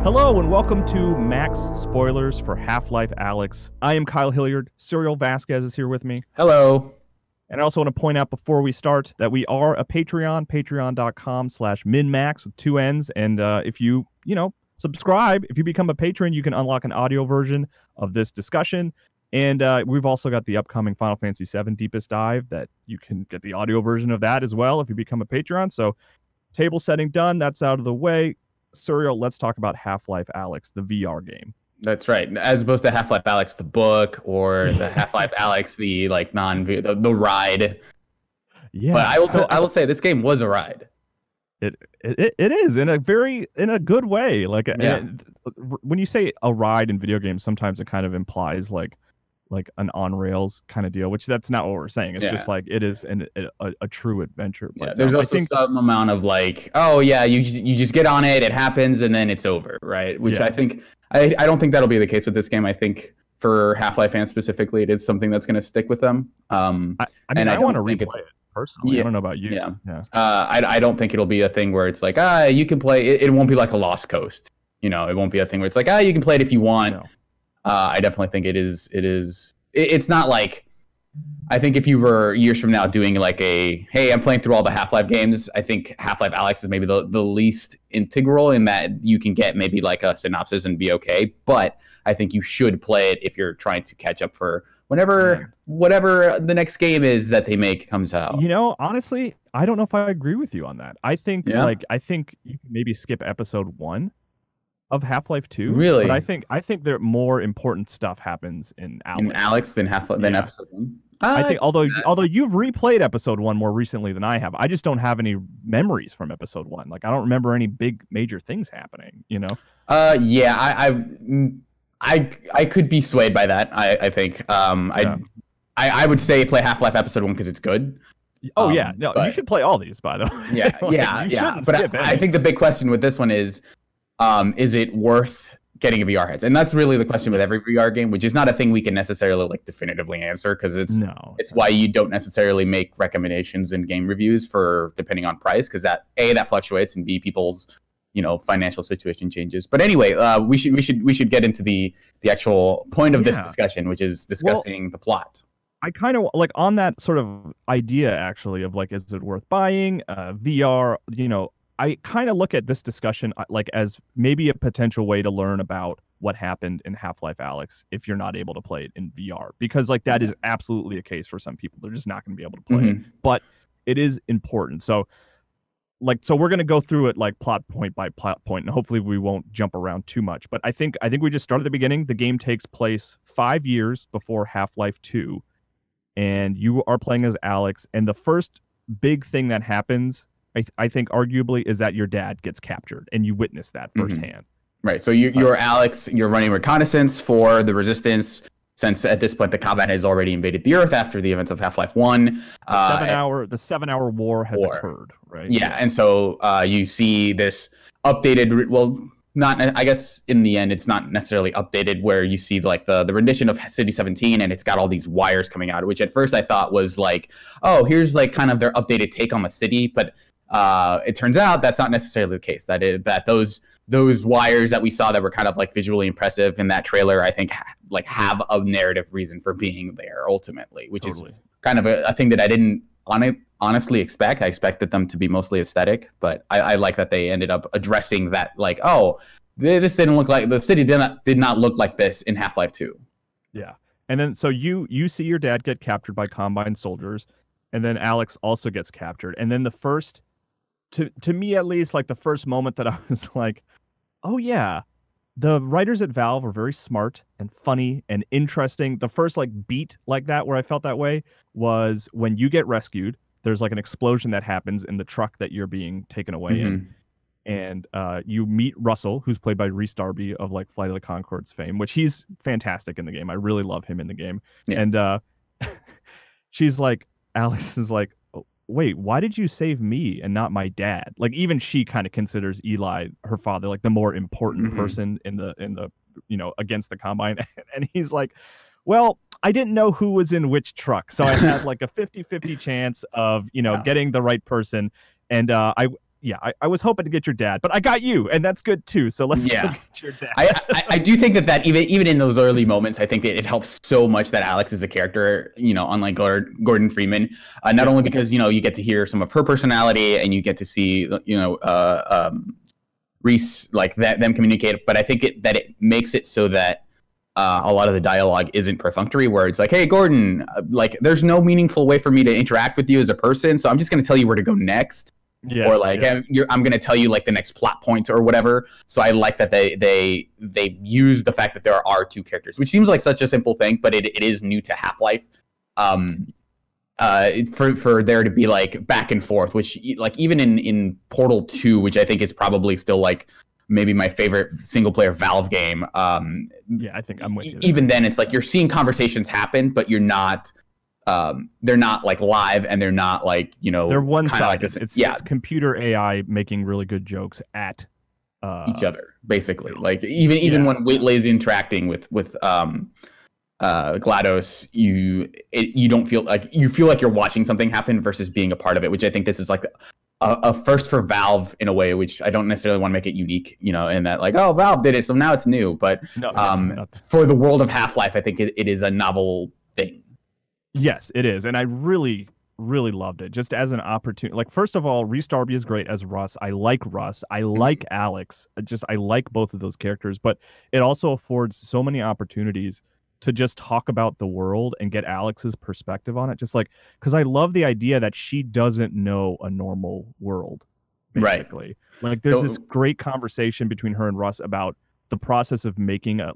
Hello and welcome to Max Spoilers for Half-Life Alyx. I am Kyle Hilliard. Serial Vasquez is here with me. Hello. And I also want to point out before we start that we are a Patreon, patreon.com/minmax with 2 N's. And if you subscribe, if you become a patron, you can unlock an audio version of this discussion. And we've also got the upcoming Final Fantasy VII Deepest Dive that you can get the audio version of that as well if you become a Patreon. So table setting done. That's out of the way. Serial, let's talk about Half-Life Alyx, the VR game. That's right. As opposed to Half-Life Alyx, the book, or the Half-Life Alyx, the the ride. Yeah. But I will say this game was a ride. It is in a good way. Like when you say a ride in video games, sometimes it kind of implies like an on rails kind of deal, which that's not what we're saying. It's just like it is a true adventure. But there's also some amount of like, oh yeah, you just get on it, it happens, and then it's over, right? Which I think I don't think that'll be the case with this game. I think for Half-Life fans specifically, it is something that's going to stick with them. I want to replay it personally. I don't know about you. I don't think it'll be a thing where it's like you can play it. It won't be like a Lost Coast. It won't be a thing where it's like you can play it if you want. No. I definitely think it is. It's not like, I think if you were years from now doing like hey, I'm playing through all the Half-Life games, I think Half-Life Alyx is maybe the least integral in that you can get maybe like a synopsis and be okay. But I think you should play it if you're trying to catch up for whatever the next game is that they make comes out. Honestly, I don't know if I agree with you on that. I think I think you can maybe skip episode 1 of Half-Life 2. Really? But I think there more important stuff happens in Alyx. In Alyx than episode 1? I think although you've replayed episode 1 more recently than I have, I just don't have any memories from episode 1. Like I don't remember any big major things happening, I could be swayed by that. I think I would say play Half-Life episode 1 because it's good. Oh yeah, no, you should play all these, by the way. Yeah. But I think the big question with this one is it worth getting a VR headset? And that's really the question with every VR game, which is not a thing we can necessarily like definitively answer because it's why you don't necessarily make recommendations in game reviews for depending on price, because that fluctuates, and B, people's financial situation changes. But anyway, we should get into the actual point of this discussion, which is discussing the plot. I kind of like on that sort of idea actually of like, is it worth buying VR? I kind of look at this discussion like as maybe a potential way to learn about what happened in Half-Life Alyx if you're not able to play it in VR, because like that is absolutely a case for some people. They're just not going to be able to play it, but it is important. So we're going to go through it like plot point by plot point, and hopefully we won't jump around too much. But I think we just start at the beginning. The game takes place 5 years before Half-Life 2, and you are playing as Alyx. And the first big thing that happens, I think arguably, is that your dad gets captured, and you witness that firsthand. Right. So you're Alyx. You're running reconnaissance for the Resistance, since at this point the combat has already invaded the Earth after the events of Half-Life 1. The 7-hour war has occurred, right? Yeah, and so you see this updated. Well, not. I guess in the end, it's not necessarily updated. Where you see like the rendition of City 17, and it's got all these wires coming out, which at first I thought was like, oh, here's like kind of their updated take on the city, but it turns out that's not necessarily the case. That those wires that we saw that were kind of like visually impressive in that trailer, I think have a narrative reason for being there ultimately, which is kind of a thing that I didn't honestly expect. I expected them to be mostly aesthetic, but I like that they ended up addressing that, like, oh, this didn't look like, the city did not look like this in Half-Life 2. Yeah. And then so you see your dad get captured by Combine soldiers, and then Alyx also gets captured. And then the first, to me at least, like the first moment that I was like, oh yeah, the writers at Valve are very smart and funny and interesting. The first like beat like that where I felt that way was when you get rescued. There's like an explosion that happens in the truck that you're being taken away in. And you meet Russell, who's played by Rhys Darby of like Flight of the Conchords fame, which he's fantastic in the game. I really love him in the game. Yeah. And she's like, Alyx is like, wait, why did you save me and not my dad? Like even she kind of considers Eli, her father, like the more important person in the against the Combine. And he's like, well, I didn't know who was in which truck, so I had like a 50-50 chance of getting the right person. And yeah, I was hoping to get your dad, but I got you, and that's good too. So let's go get your dad. I do think that even in those early moments, I think that it helps so much that Alex is a character, unlike Gordon Freeman, not only because you get to hear some of her personality and you get to see Reese like them communicate, but I think that it makes it so that a lot of the dialogue isn't perfunctory, where it's like, hey, Gordon, like there's no meaningful way for me to interact with you as a person, so I'm just going to tell you where to go next. Or like I'm going to tell you like the next plot point or whatever. So I like that they use the fact that there are two characters, which seems like such a simple thing, but it is new to Half-Life. For there to be like back and forth, which like even in Portal 2, which I think is probably still like maybe my favorite single player Valve game. I think I'm with you there. Even then, it's like you're seeing conversations happen, but you're not. They're not like live, and they're not like they're one-sided. Like it's computer AI making really good jokes at each other, basically. Like even when Wheatley's interacting with GLaDOS, you don't feel like you feel like you're watching something happen versus being a part of it, which I think this is like a first for Valve in a way, which I don't necessarily want to make it unique, in that like, oh, Valve did it, so now it's new. But for the world of Half-Life, I think it is a novel thing. Yes, it is. And I really, really loved it. Just as an opportunity. Like, first of all, Rhys Darby is great as Russ. I like Russ. I like Alex. I like both of those characters. But it also affords so many opportunities to just talk about the world and get Alex's perspective on it. Just like, because I love the idea that she doesn't know a normal world, basically. Right. Like, there's this great conversation between her and Russ about the process of making a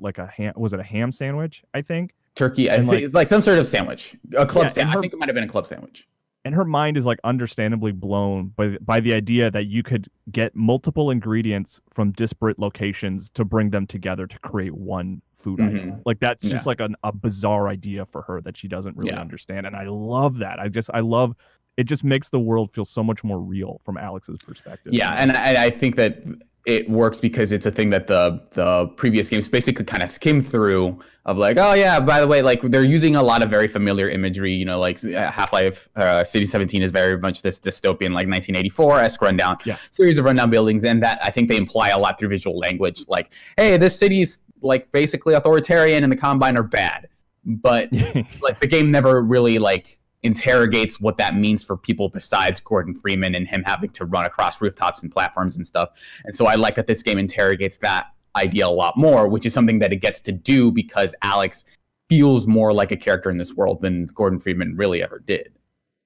ham sandwich, I think? Turkey, I think, like some sort of sandwich, a club sandwich. I think it might have been a club sandwich. And her mind is like understandably blown by the idea that you could get multiple ingredients from disparate locations to bring them together to create one food item. Like that's just like a bizarre idea for her that she doesn't really understand. And I love that. I love it. Just makes the world feel so much more real from Alex's perspective. Yeah, and I think that it works because it's a thing that the previous games basically kind of skimmed through of like, oh yeah, by the way, like they're using a lot of very familiar imagery, like Half-Life City 17 is very much this dystopian like 1984-esque rundown series of rundown buildings, and that I think they imply a lot through visual language, like, hey, this city's like basically authoritarian and the Combine are bad, but like the game never really like interrogates what that means for people besides Gordon Freeman and him having to run across rooftops and platforms and stuff. And so I like that this game interrogates that idea a lot more, which is something that it gets to do because Alex feels more like a character in this world than Gordon Freeman really ever did.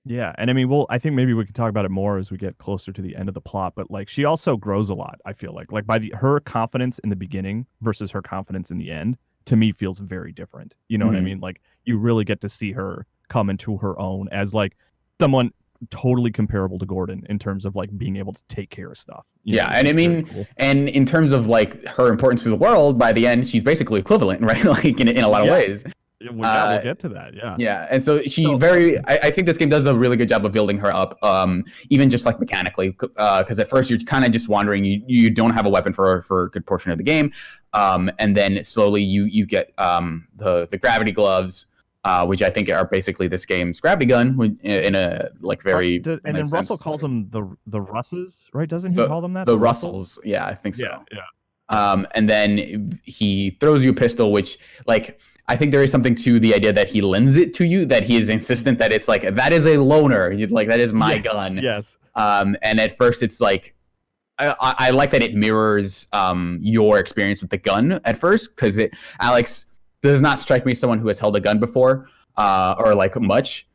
Yeah, and I mean, I think maybe we can talk about it more as we get closer to the end of the plot, but like she also grows a lot, I feel like by her confidence in the beginning versus her confidence in the end, to me feels very different. You know what I mean? Like you really get to see her come into her own as like someone totally comparable to Gordon in terms of like being able to take care of stuff. And I mean, cool. And in terms of like her importance to the world, by the end, she's basically equivalent, right? Like in a lot of ways. We'll get to that. Yeah. And so I think this game does a really good job of building her up, even just like mechanically, because at first you're kind of just wandering. You don't have a weapon for a good portion of the game. And then slowly you get the gravity gloves, which I think are basically this game's gravity gun in a like very. And then Russell calls them the Russes, right? Doesn't he call them that? The Russells. Yeah, I think so. Yeah. And then he throws you a pistol, which like I think there is something to the idea that he lends it to you, that he is insistent that it's like that is a loaner. You'd like that is my gun. Yes. And at first it's like. I like that it mirrors your experience with the gun at first, because Alex does not strike me as someone who has held a gun before or like much.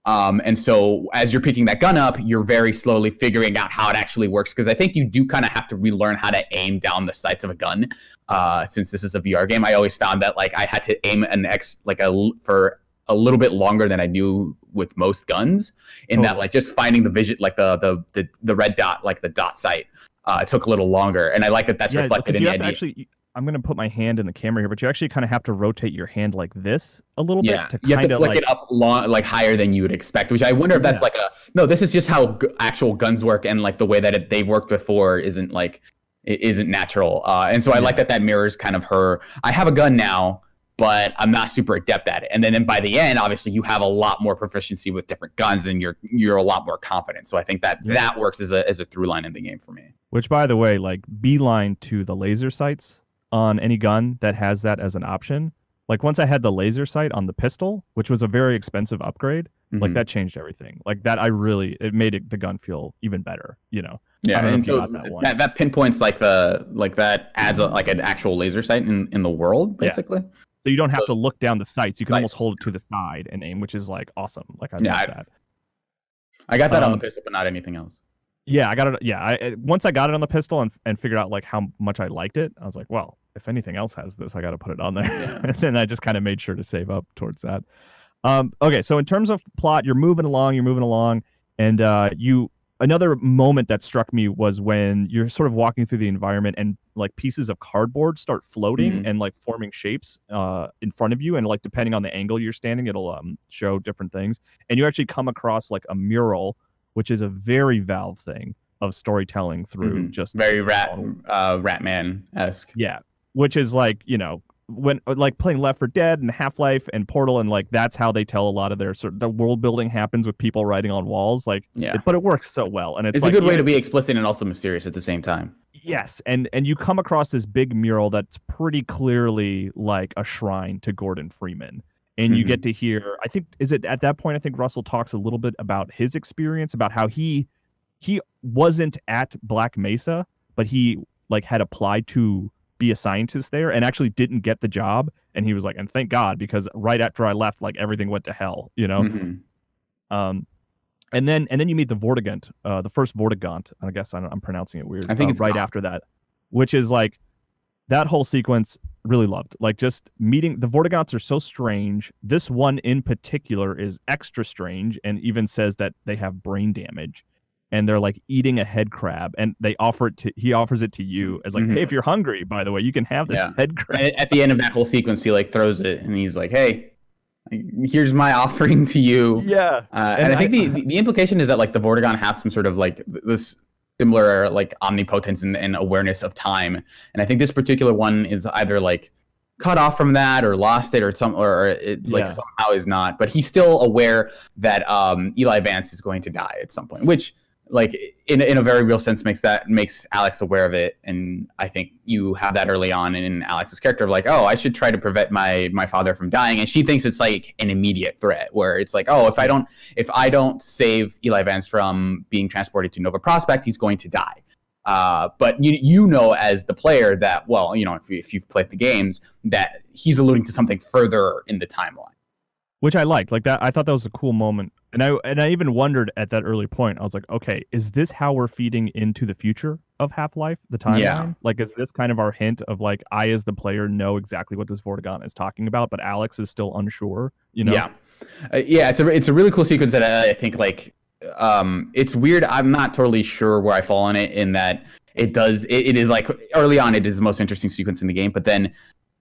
And so as you're picking that gun up, you're very slowly figuring out how it actually works, because I think you do kind of have to relearn how to aim down the sights of a gun. Since this is a VR game, I always found that like I had to aim for a little bit longer than I do with most guns, in that like just finding the vision, like the red dot, like the dot sight. It took a little longer, and I like that that's reflected in the idea. Actually, I'm going to put my hand in the camera here, but you actually kind of have to rotate your hand like this a little bit. You have to flick it up like higher than you would expect, which I wonder if that's this is just how actual guns work, and like the way that they've worked before isn't natural. And so I like that mirrors kind of her. I have a gun now, but I'm not super adept at it. And then by the end, obviously, you have a lot more proficiency with different guns, and you're a lot more confident. So I think that works as a through line in the game for me. Which, by the way, like beeline to the laser sights on any gun that has that as an option. Like once I had the laser sight on the pistol, which was a very expensive upgrade, like that changed everything. Like that, it made the gun feel even better. Yeah, and so that pinpoints like that adds like an actual laser sight in the world, basically. Yeah. So you don't have to look down the sights. You can almost hold it to the side and aim, which is like awesome. Like I love that. I got that on the pistol, but not anything else. Yeah, I got it. Yeah, once I got it on the pistol and figured out like how much I liked it, I was like, well, if anything else has this, I got to put it on there. Yeah. And then I just kind of made sure to save up towards that. Okay, so in terms of plot, you're moving along, and another moment that struck me was when you're sort of walking through the environment and like pieces of cardboard start floating and like forming shapes in front of you, and like depending on the angle you're standing, it'll show different things, and you actually come across like a mural, which is a very Valve thing of storytelling through just very Ratman-esque. Yeah, which is like, when like playing Left 4 Dead and Half-Life and Portal, and like that's how they tell a lot of their the world building happens with people writing on walls. Like, but it works so well, and it's like, a good way to be explicit and also mysterious at the same time. Yes, and you come across this big mural that's pretty clearly like a shrine to Gordon Freeman. And you get to hear, I think, is it at that point, I think Russell talks a little bit about his experience, about how he wasn't at Black Mesa, but he like had applied to be a scientist there and actually didn't get the job. And he was like, and thank God, because right after I left, like everything went to hell, And then you meet the Vortigaunt, the first Vortigaunt. I guess I'm pronouncing it weird. I think it's right after that, which is like that whole sequence. Really loved, like just meeting the Vortigaunts are so strange. This one in particular is extra strange, and even says that they have brain damage, and they're like eating a head crab, and he offers it to you as like, hey, if you're hungry, by the way, you can have this head crab. At the end of that whole sequence, he like throws it, and he's like, hey, here's my offering to you. Yeah. And I think the implication is that like the Vortigaunt have some sort of like this similar like omnipotence and awareness of time, and I think this particular one is either like cut off from that or lost it or somehow is not, but he's still aware that Eli Vance is going to die at some point, which like in a very real sense makes Alex aware of it. And I think you have that early on in Alex's character of like, oh, I should try to prevent my father from dying, and she thinks it's like an immediate threat where it's like, oh, if I don't save Eli Vance from being transported to Nova Prospekt, he's going to die. But you know as the player that, well, if you've played the games, that he's alluding to something further in the timeline, which I liked. Like that, I thought that was a cool moment. And I even wondered at that early point, I was like, okay, is this how we're feeding into the future of Half-Life, the timeline? Yeah. Like, is this kind of our hint of like, I as the player know exactly what this Vortigaunt is talking about, but Alex is still unsure, Yeah. It's a really cool sequence that I think like, it's weird. I'm not totally sure where I fall on it, in that it is like early on, it is the most interesting sequence in the game, but then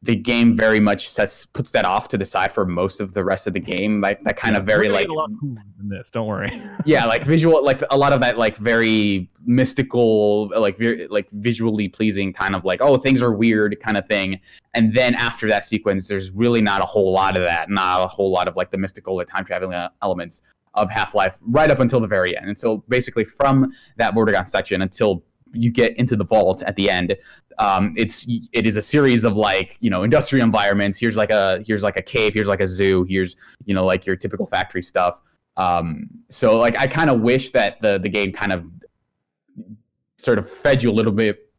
the game very much puts that off to the side for most of the rest of the game. Like that kind of very like, a lot cooler than this, don't worry. Yeah, like visual, like a lot of that like very mystical, like visually pleasing kind of like, oh, things are weird kind of thing. And then after that sequence, there's really not a whole lot of that, not a whole lot of like the mystical or time traveling elements of Half-Life right up until the very end. And so basically from that Vortigaunt section until you get into the vault at the end, it is a series of like, industrial environments. Here's like a cave, here's like a zoo, here's like your typical factory stuff. So like I kind of wish that the game kind of sort of fed you a little bit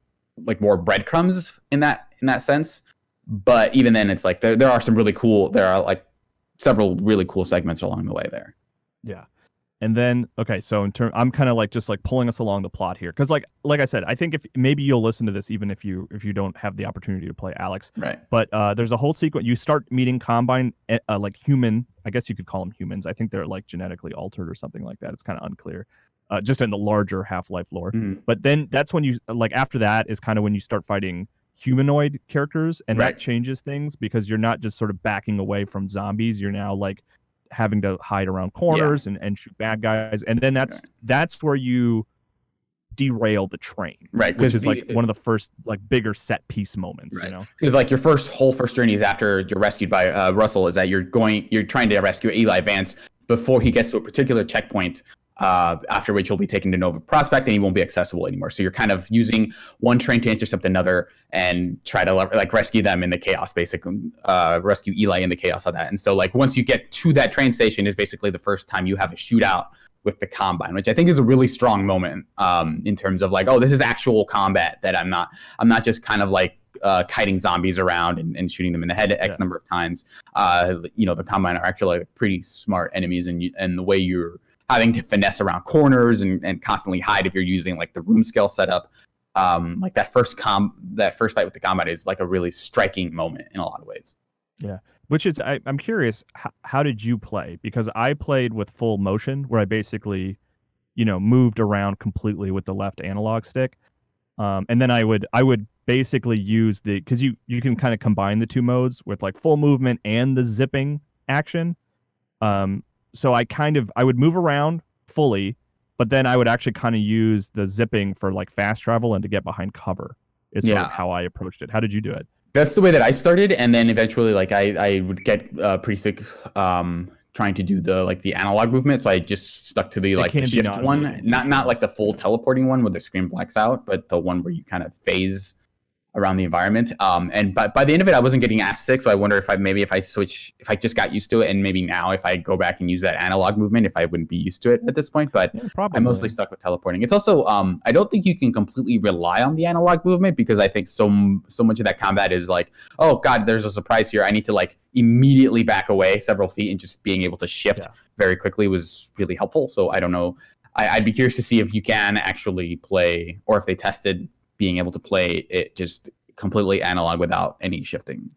like more breadcrumbs in that sense. But even then, it's like there are like several really cool segments along the way there. Yeah. And then, okay, so I'm kind of like just like pulling us along the plot here, because like I said, I think if maybe you'll listen to this even if you don't have the opportunity to play Alex. Right. But there's a whole sequence. You start meeting Combine, like human. I guess you could call them humans. I think they're like genetically altered or something like that. It's kind of unclear, just in the larger Half-Life lore. Mm. But then that's when you like after that is kind of when you start fighting humanoid characters, and that changes things because you're not just sort of backing away from zombies. You're now like having to hide around corners and shoot bad guys, and then that's where you derail the train, Right, which is like one of the first like bigger set piece moments. Right. You know, because like your first journey is after you're rescued by Russell, is that you're trying to rescue Eli Vance before he gets to a particular checkpoint. After which he'll be taken to Nova Prospect and he won't be accessible anymore. So you're kind of using one train to intercept another and try to like rescue them in the chaos, basically rescue Eli in the chaos of that. And so like once you get to that train station is basically the first time you have a shootout with the Combine, which I think is a really strong moment in terms of like, oh, this is actual combat, that I'm not just kind of like kiting zombies around and shooting them in the head X number of times. The Combine are actually like pretty smart enemies, and the way you're having to finesse around corners and constantly hide if you're using like the room scale setup. Like that first fight with the Combine is like a really striking moment in a lot of ways. Yeah. Which is, I'm curious, how did you play? Because I played with full motion, where I basically, moved around completely with the left analog stick. And then I would basically use because you can kind of combine the two modes with like full movement and the zipping action. So I would move around fully, but then I would actually kind of use the zipping for like fast travel and to get behind cover. Is sort of how I approached it. How did you do it? That's the way that I started, and then eventually, like I would get pretty sick trying to do the analog movement, so I just stuck to the shift one, not like the full teleporting one where the screen blacks out, but the one where you kind of phase around the environment. And by the end of it, I wasn't getting ass sick, so I wonder if I just got used to it, and maybe now if I go back and use that analog movement, if I wouldn't be used to it at this point. But I mostly stuck with teleporting. It's also I don't think you can completely rely on the analog movement, because I think so much of that combat is like, oh god, there's a surprise here, I need to like immediately back away several feet, and just being able to shift very quickly was really helpful. So I don't know. I'd be curious to see if you can actually play, or if they tested being able to play it just completely analog without any shifting.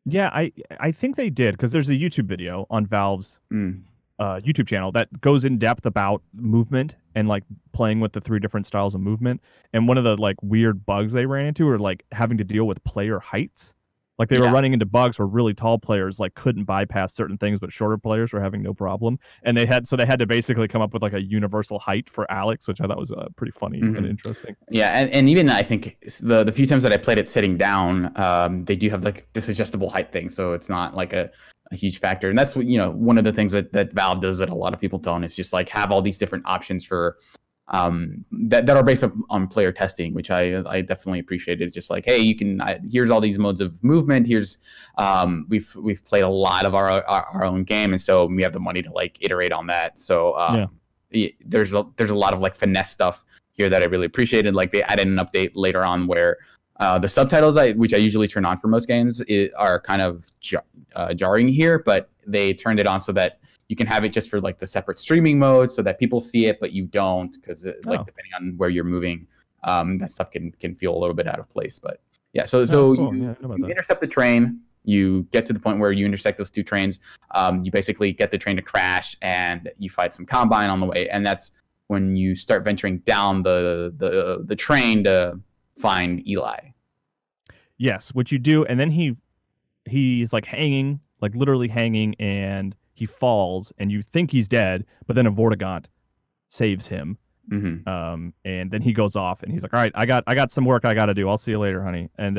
Yeah, I think they did, because there's a YouTube video on Valve's YouTube channel that goes in depth about movement and like playing with the 3 different styles of movement. And one of the like weird bugs they ran into are like having to deal with player heights. Like they were running into bugs where really tall players like couldn't bypass certain things, but shorter players were having no problem. And they had to basically come up with like a universal height for Alex, which I thought was pretty funny and interesting. Yeah, and even I think the few times that I played it sitting down, they do have like this adjustable height thing, so it's not like a huge factor. And that's one of the things that Valve does that a lot of people don't. It's just like have all these different options for that are based on player testing, which I definitely appreciated. Just like, hey, you can here's all these modes of movement. Here's we've played a lot of our own game, and so we have the money to like iterate on that. So there's a lot of like finesse stuff here that I really appreciated. Like they added an update later on where the subtitles, which I usually turn on for most games, are kind of jarring here, but they turned it on so that you can have it just for like the separate streaming mode, so that people see it, but you don't, because like depending on where you're moving, that stuff can feel a little bit out of place. But yeah, so cool. you intercept the train, you get to the point where you intersect those 2 trains, you basically get the train to crash, and you fight some Combine on the way, and that's when you start venturing down the train to find Eli. Yes, what you do, and then he's like hanging, like literally hanging, and he falls, and you think he's dead, but then a Vortigaunt saves him. And then he goes off, and he's like, all right, I got some work I got to do. I'll see you later, honey. And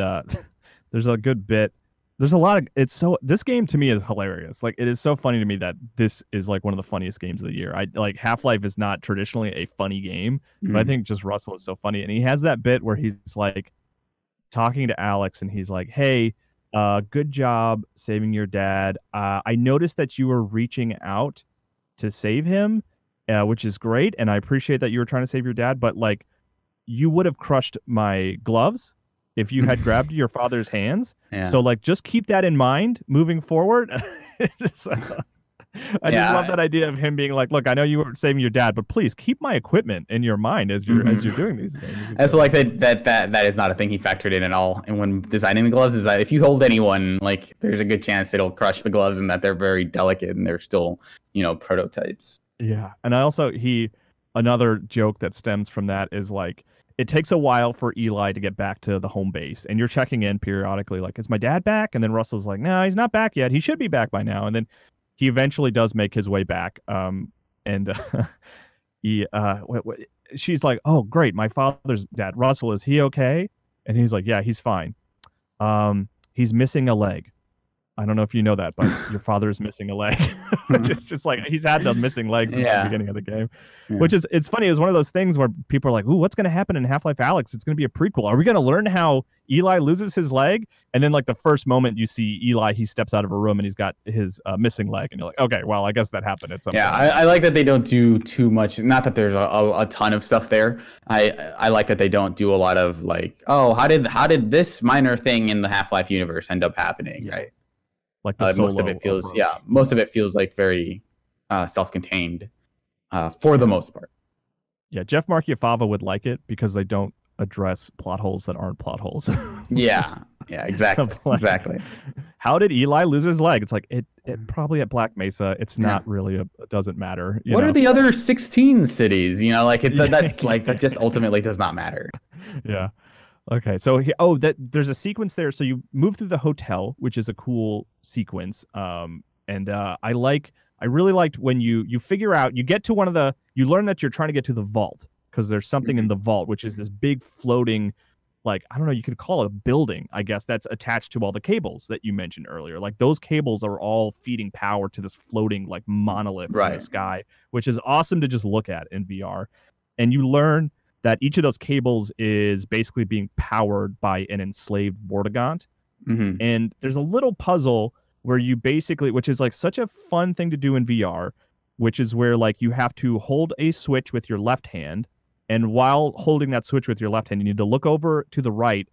there's a good bit. There's a lot of this game to me is hilarious. Like, it is so funny to me that this is like one of the funniest games of the year. Half-Life is not traditionally a funny game, but I think just Russell is so funny. And he has that bit where he's like talking to Alex, and he's like, hey, good job saving your dad. I noticed that you were reaching out to save him, which is great, and I appreciate that you were trying to save your dad, but like, you would have crushed my gloves if you had grabbed your father's hands. So like, just keep that in mind moving forward. I just love that idea of him being like, look, I know you weren't saving your dad, but please keep my equipment in your mind as you're doing these things. And so like that is not a thing he factored in at all. And when designing the gloves, is that if you hold anyone, like there's a good chance it'll crush the gloves, and that they're very delicate and they're still, prototypes. Yeah. And another joke that stems from that is like, it takes a while for Eli to get back to the home base, and you're checking in periodically, like, is my dad back? And then Russell's like, no, he's not back yet. He should be back by now. And then he eventually does make his way back. And he she's like, "Oh, great, my father's dad, Russell, is he okay?" And he's like, "Yeah, he's fine. He's missing a leg. I don't know if you know that, but your father is missing a leg." It's just like he's had the missing legs since the beginning of the game, which is it's funny. It was one of those things where people are like, "Ooh, what's going to happen in Half-Life Alyx? It's going to be a prequel. Are we going to learn how Eli loses his leg?" And then like the first moment you see Eli, he steps out of a room and he's got his missing leg, and you're like, "Okay, well, I guess that happened at some point." I like that they don't do too much. Not that there's a ton of stuff there. I like that they don't do a lot of like, oh, how did this minor thing in the Half-Life universe end up happening, right? Like most of it feels like very self-contained for the most part. Yeah, Jeff Marchiafava would like it because they don't address plot holes that aren't plot holes. yeah, exactly. Exactly. How did Eli lose his leg? It's like it probably at Black Mesa. It's not really it doesn't matter. What are the other 16 cities? You know, like that just ultimately does not matter. Yeah. Okay, so there's a sequence there. So you move through the hotel, which is a cool sequence. And I really liked when you figure out you get to you learn that you're trying to get to the vault because there's something in the vault, which is this big floating, like I don't know, you could call it a building, I guess, that's attached to all the cables that you mentioned earlier. Like those cables are all feeding power to this floating like monolith in the sky, which is awesome to just look at in VR. And you learn that each of those cables is basically being powered by an enslaved Vortigaunt. Mm-hmm. And there's a little puzzle where you basically, which is like such a fun thing to do in VR, which is where like you have to hold a switch with your left hand. And while holding that switch with your left hand, you need to look over to the right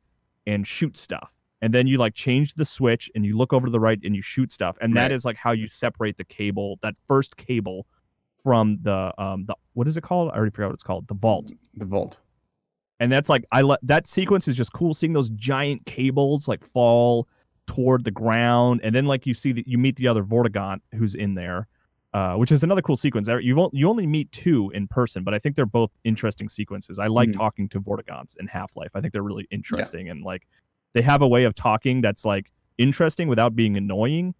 and shoot stuff. And then you like change the switch and you look over to the right and you shoot stuff. And that is like how you separate the cable, that first cable, from the what is it called? I already forgot what it's called. The vault. The vault. And that's like that sequence is just cool, seeing those giant cables like fall toward the ground, and then like you meet the other Vortigaunt who's in there, which is another cool sequence. You only meet two in person, but I think they're both interesting sequences. I like talking to Vortigaunts in Half-Life. I think they're really interesting, and like they have a way of talking that's like interesting without being annoying.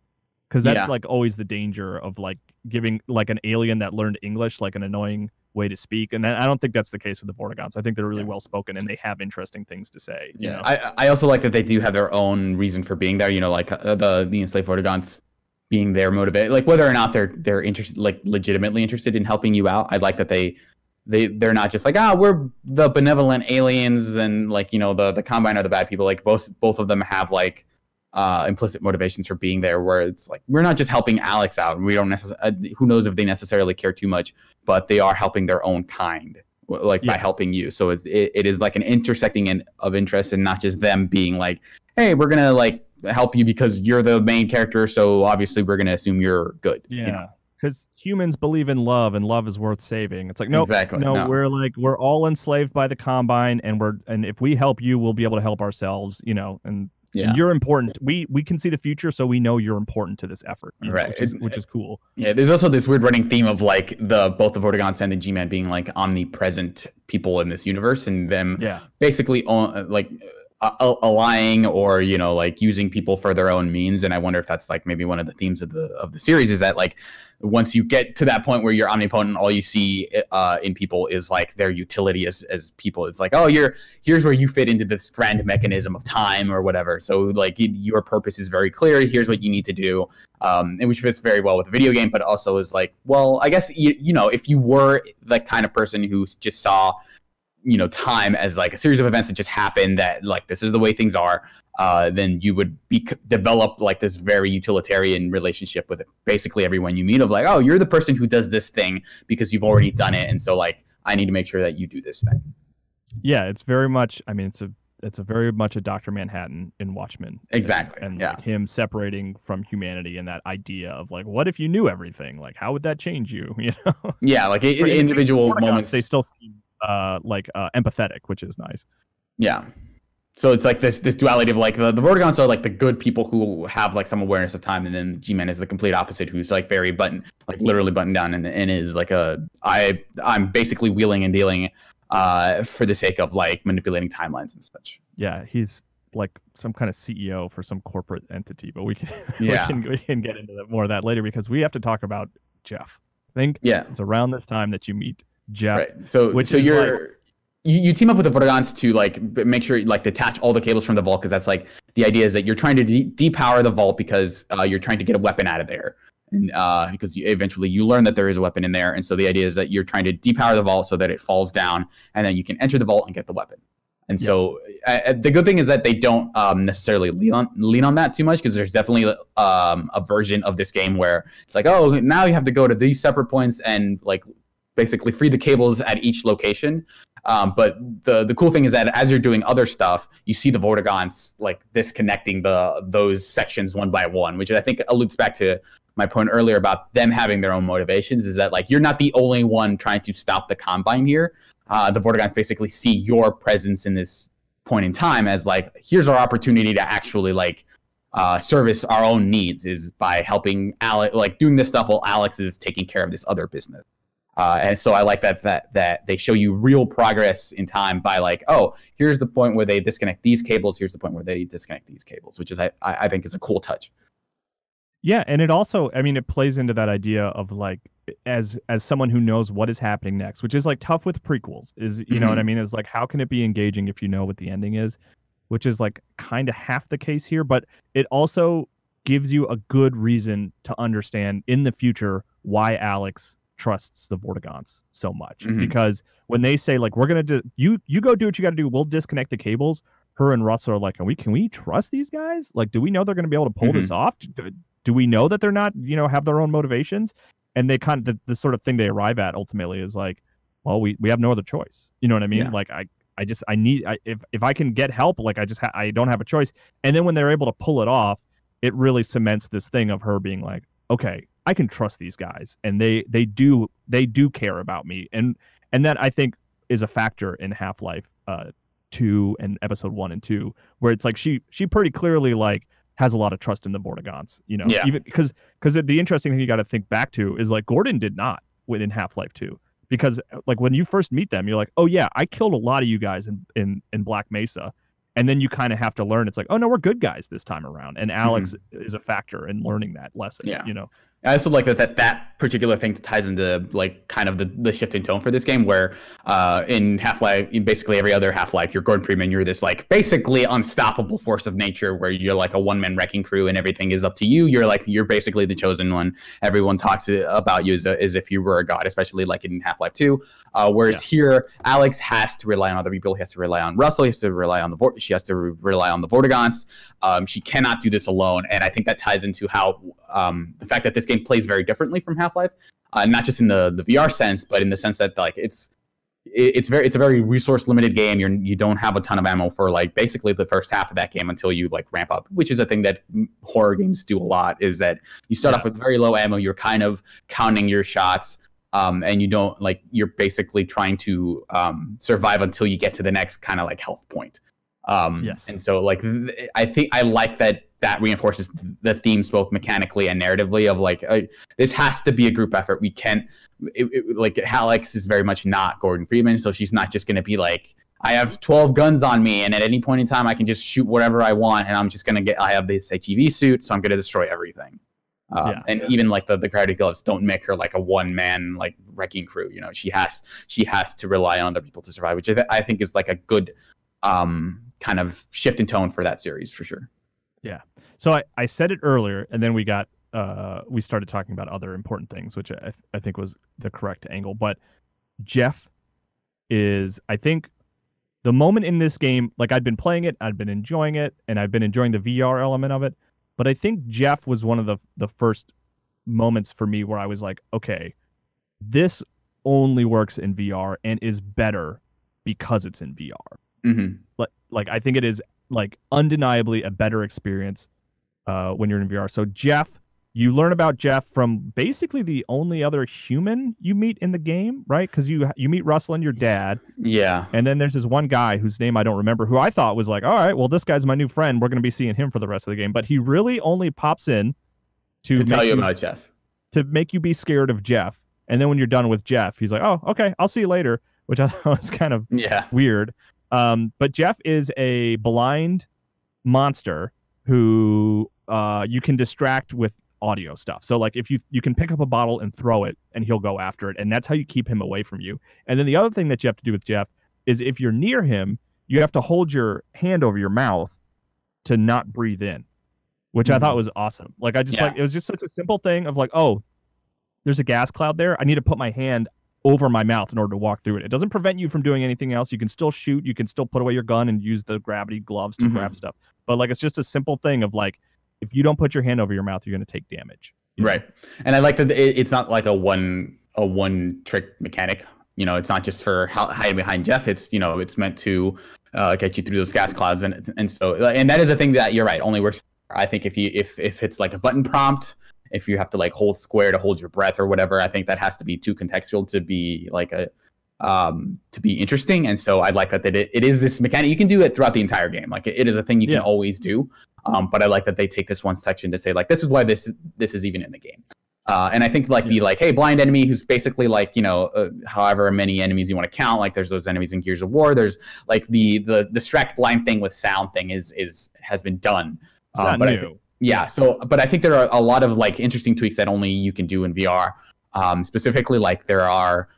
Because that's like always the danger of like giving like an alien that learned English like an annoying way to speak, and I don't think that's the case with the Vortigaunts. I think they're really well spoken and they have interesting things to say. You know? I also like that they do have their own reason for being there. You know, like the enslaved Vortigaunts being there motivated, like whether or not they're interested, like legitimately interested in helping you out. I like that they're not just like we're the benevolent aliens and like the Combine are the bad people. Like both of them have like implicit motivations for being there, where it's like we're not just helping Alyx out, and we don't necessarily who knows if they necessarily care too much, but they are helping their own kind by helping you. So it is like an intersecting of interest, and not just them being like, hey, we're gonna like help you because you're the main character, so obviously we're gonna assume you're good. Because humans believe in love, and love is worth saving. It's like no, we're all enslaved by the Combine, and if we help you, we'll be able to help ourselves. And you're important. We can see the future, so we know you're important to this effort, right? Which is cool. Yeah, there's also this weird running theme of like both the Vortigaunts and the G-Man being like omnipresent people in this universe, and them basically allying or like using people for their own means. And I wonder if that's like maybe one of the themes of the series, is that like once you get to that point where you're omnipotent, all you see in people is like their utility as people. It's like, oh, here's where you fit into this grand mechanism of time or whatever. So like your purpose is very clear. Here's what you need to do, and which fits very well with the video game, but also is like, well, I guess if you were the kind of person who just saw time as like a series of events that just happen, that like this is the way things are, then you would develop like this very utilitarian relationship with basically everyone you meet, of like, oh, you're the person who does this thing because you've already done it, and so like I need to make sure that you do this thing. Yeah, it's very much, I mean, it's a very much a Dr. Manhattan in Watchmen. Exactly. And like him separating from humanity, and that idea of like, what if you knew everything? Like, how would that change you? Yeah, like in individual moments they still seem empathetic, which is nice. Yeah. So it's like this duality of like the Vortigaunts are like the good people who have like some awareness of time, and then G-Man is the complete opposite, who's like very literally buttoned down, and is like I'm basically wheeling and dealing for the sake of like manipulating timelines and such. Yeah, he's like some kind of CEO for some corporate entity, but we can get into more of that later, because we have to talk about Jeff. I think it's around this time that you meet Jeff. Right. So you team up with the Vortigaunts to like make sure like detach all the cables from the vault, because that's like the idea is that you're trying to depower the vault because you're trying to get a weapon out of there, and because eventually you learn that there is a weapon in there, and so the idea is that you're trying to depower the vault so that it falls down, and then you can enter the vault and get the weapon. And so the good thing is that they don't necessarily lean on that too much, because there's definitely a version of this game where it's like, oh, now you have to go to these separate points and like basically free the cables at each location. But the cool thing is that as you're doing other stuff, you see the Vortigaunts like disconnecting those sections one by one, which I think alludes back to my point earlier about them having their own motivations, is that like you're not the only one trying to stop the Combine here. The Vortigaunts basically see your presence in this point in time as like, here's our opportunity to actually like service our own needs, is by helping Alex, like doing this stuff while Alex is taking care of this other business. And so I like that they show you real progress in time by like, oh, here's the point where they disconnect these cables. Here's the point where they disconnect these cables, which is I think is a cool touch. Yeah, and it also, I mean, it plays into that idea of like, as someone who knows what is happening next, which is like tough with prequels, is, you know what I mean? Is like, how can it be engaging if you know what the ending is? Which is like kind of half the case here, but it also gives you a good reason to understand in the future why Alex trusts the Vortigaunts so much. Because when they say like, we're gonna do, you go do what you got to do, we'll disconnect the cables, her and Russell are like, can we trust these guys? Like, do we know they're going to be able to pull this off? Do we know that they're not, you know, have their own motivations? And they kind of, the sort of thing they arrive at ultimately is like, well, we have no other choice. You know what I mean? Yeah. Like I need, if I can get help, like I don't have a choice. And then when they're able to pull it off, it really cements this thing of her being like, okay, I can trust these guys, and they do care about me, and that I think is a factor in Half-Life 2 and Episode 1 and 2, where it's like she pretty clearly like has a lot of trust in the Vortigaunts, you know, even because the interesting thing you got to think back to is like Gordon did not within Half-Life 2, because like when you first meet them, you're like, oh yeah, I killed a lot of you guys in Black Mesa. And then you kind of have to learn, it's like, oh no, we're good guys this time around. And Alex is a factor in learning that lesson, you know? I also like that particular thing ties into like kind of the shift in tone for this game, where in Half-Life, basically every other Half-Life, you're Gordon Freeman, you're this like basically unstoppable force of nature where you're like a one-man wrecking crew and everything is up to you. You're basically the chosen one. Everyone talks about you as if you were a god, especially like in Half-Life 2. Whereas here, Alex has to rely on other people. He has to rely on Russell. He has to rely on she has to rely on the Vortigaunts. She cannot do this alone, and I think that ties into how the fact that this game plays very differently from Half-Life, not just in the VR sense, but in the sense that like it's a very resource limited game. You don't have a ton of ammo for like basically the first half of that game until you like ramp up, which is a thing that horror games do a lot. Is that you start off with very low ammo. You're kind of counting your shots. And you don't like, you're basically trying to survive until you get to the next kind of like health point. And so like I think I like that reinforces the themes both mechanically and narratively of like this has to be a group effort. We can't like Alex is very much not Gordon Freeman, so she's not just going to be like, I have 12 guns on me and at any point in time I can just shoot whatever I want and I'm just going to get, I have this HEV suit, so I'm going to destroy everything. And even like the Karate Gloves don't make her like a one-man like wrecking crew. You know, she has to rely on other people to survive, which I think is like a good kind of shift in tone for that series for sure. Yeah. So I said it earlier, and then we started talking about other important things, which I think was the correct angle. But Jeff is, I think, the moment in this game, like I'd been playing it, I'd been enjoying it, and I've been enjoying the VR element of it. But I think Jeff was one of the first moments for me where I was like, okay, this only works in VR and is better because it's in VR. Like I think it is like undeniably a better experience when you're in VR. So Jeff, you learn about Jeff from basically the only other human you meet in the game, right? Because you meet Russell and your dad. Yeah. And then there's this one guy whose name I don't remember, who I thought was like, all right, well, this guy's my new friend. We're going to be seeing him for the rest of the game. But he really only pops in to tell you about Jeff. To make you be scared of Jeff. And then when you're done with Jeff, he's like, oh, okay, I'll see you later, which I thought was kind of weird. But Jeff is a blind monster who you can distract with audio stuff. So like if you can pick up a bottle and throw it and he'll go after it, and that's how you keep him away from you. And then the other thing that you have to do with Jeff is if you're near him, you have to hold your hand over your mouth to not breathe in, which I thought was awesome. Like I just like it was just such a simple thing of like, oh, there's a gas cloud there. I need to put my hand over my mouth in order to walk through it. It doesn't prevent you from doing anything else. You can still shoot. You can still put away your gun and use the gravity gloves to grab stuff. But like, it's just a simple thing of like, if you don't put your hand over your mouth, you're going to take damage. Right. And I like that it's not like a one trick mechanic. You know, it's not just for hiding behind Jeff. It's, you know, it's meant to get you through those gas clouds. And so, and that is a thing that you're right, only works. I think if it's like a button prompt, if you have to like hold square to hold your breath or whatever, I think that has to be too contextual to be like to be interesting. And so I like that it is this mechanic. You can do it throughout the entire game. Like it is a thing you can always do. But I like that they take this one section to say like, this is why this is even in the game. And I think like the like, hey, blind enemy who's basically like, you know, however many enemies you want to count. Like there's those enemies in Gears of War. There's like the distract blind thing with sound thing has been done. But new. Yeah. So, but I think there are a lot of like interesting tweaks that only you can do in VR. Specifically, like there are,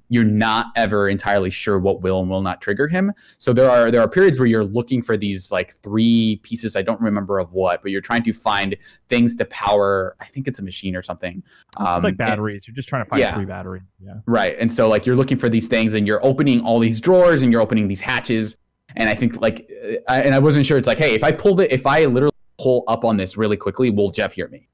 you're not ever entirely sure what will and will not trigger him. So there are periods where you're looking for these like 3 pieces. I don't remember of what, but you're trying to find things to power. I think it's a machine or something. It's like batteries. You're just trying to find 3 batteries. Yeah. Right. And so like you're looking for these things, and you're opening all these drawers, and you're opening these hatches. And I think like, I wasn't sure. It's like, hey, if I literally pull up on this really quickly, will Jeff hear me?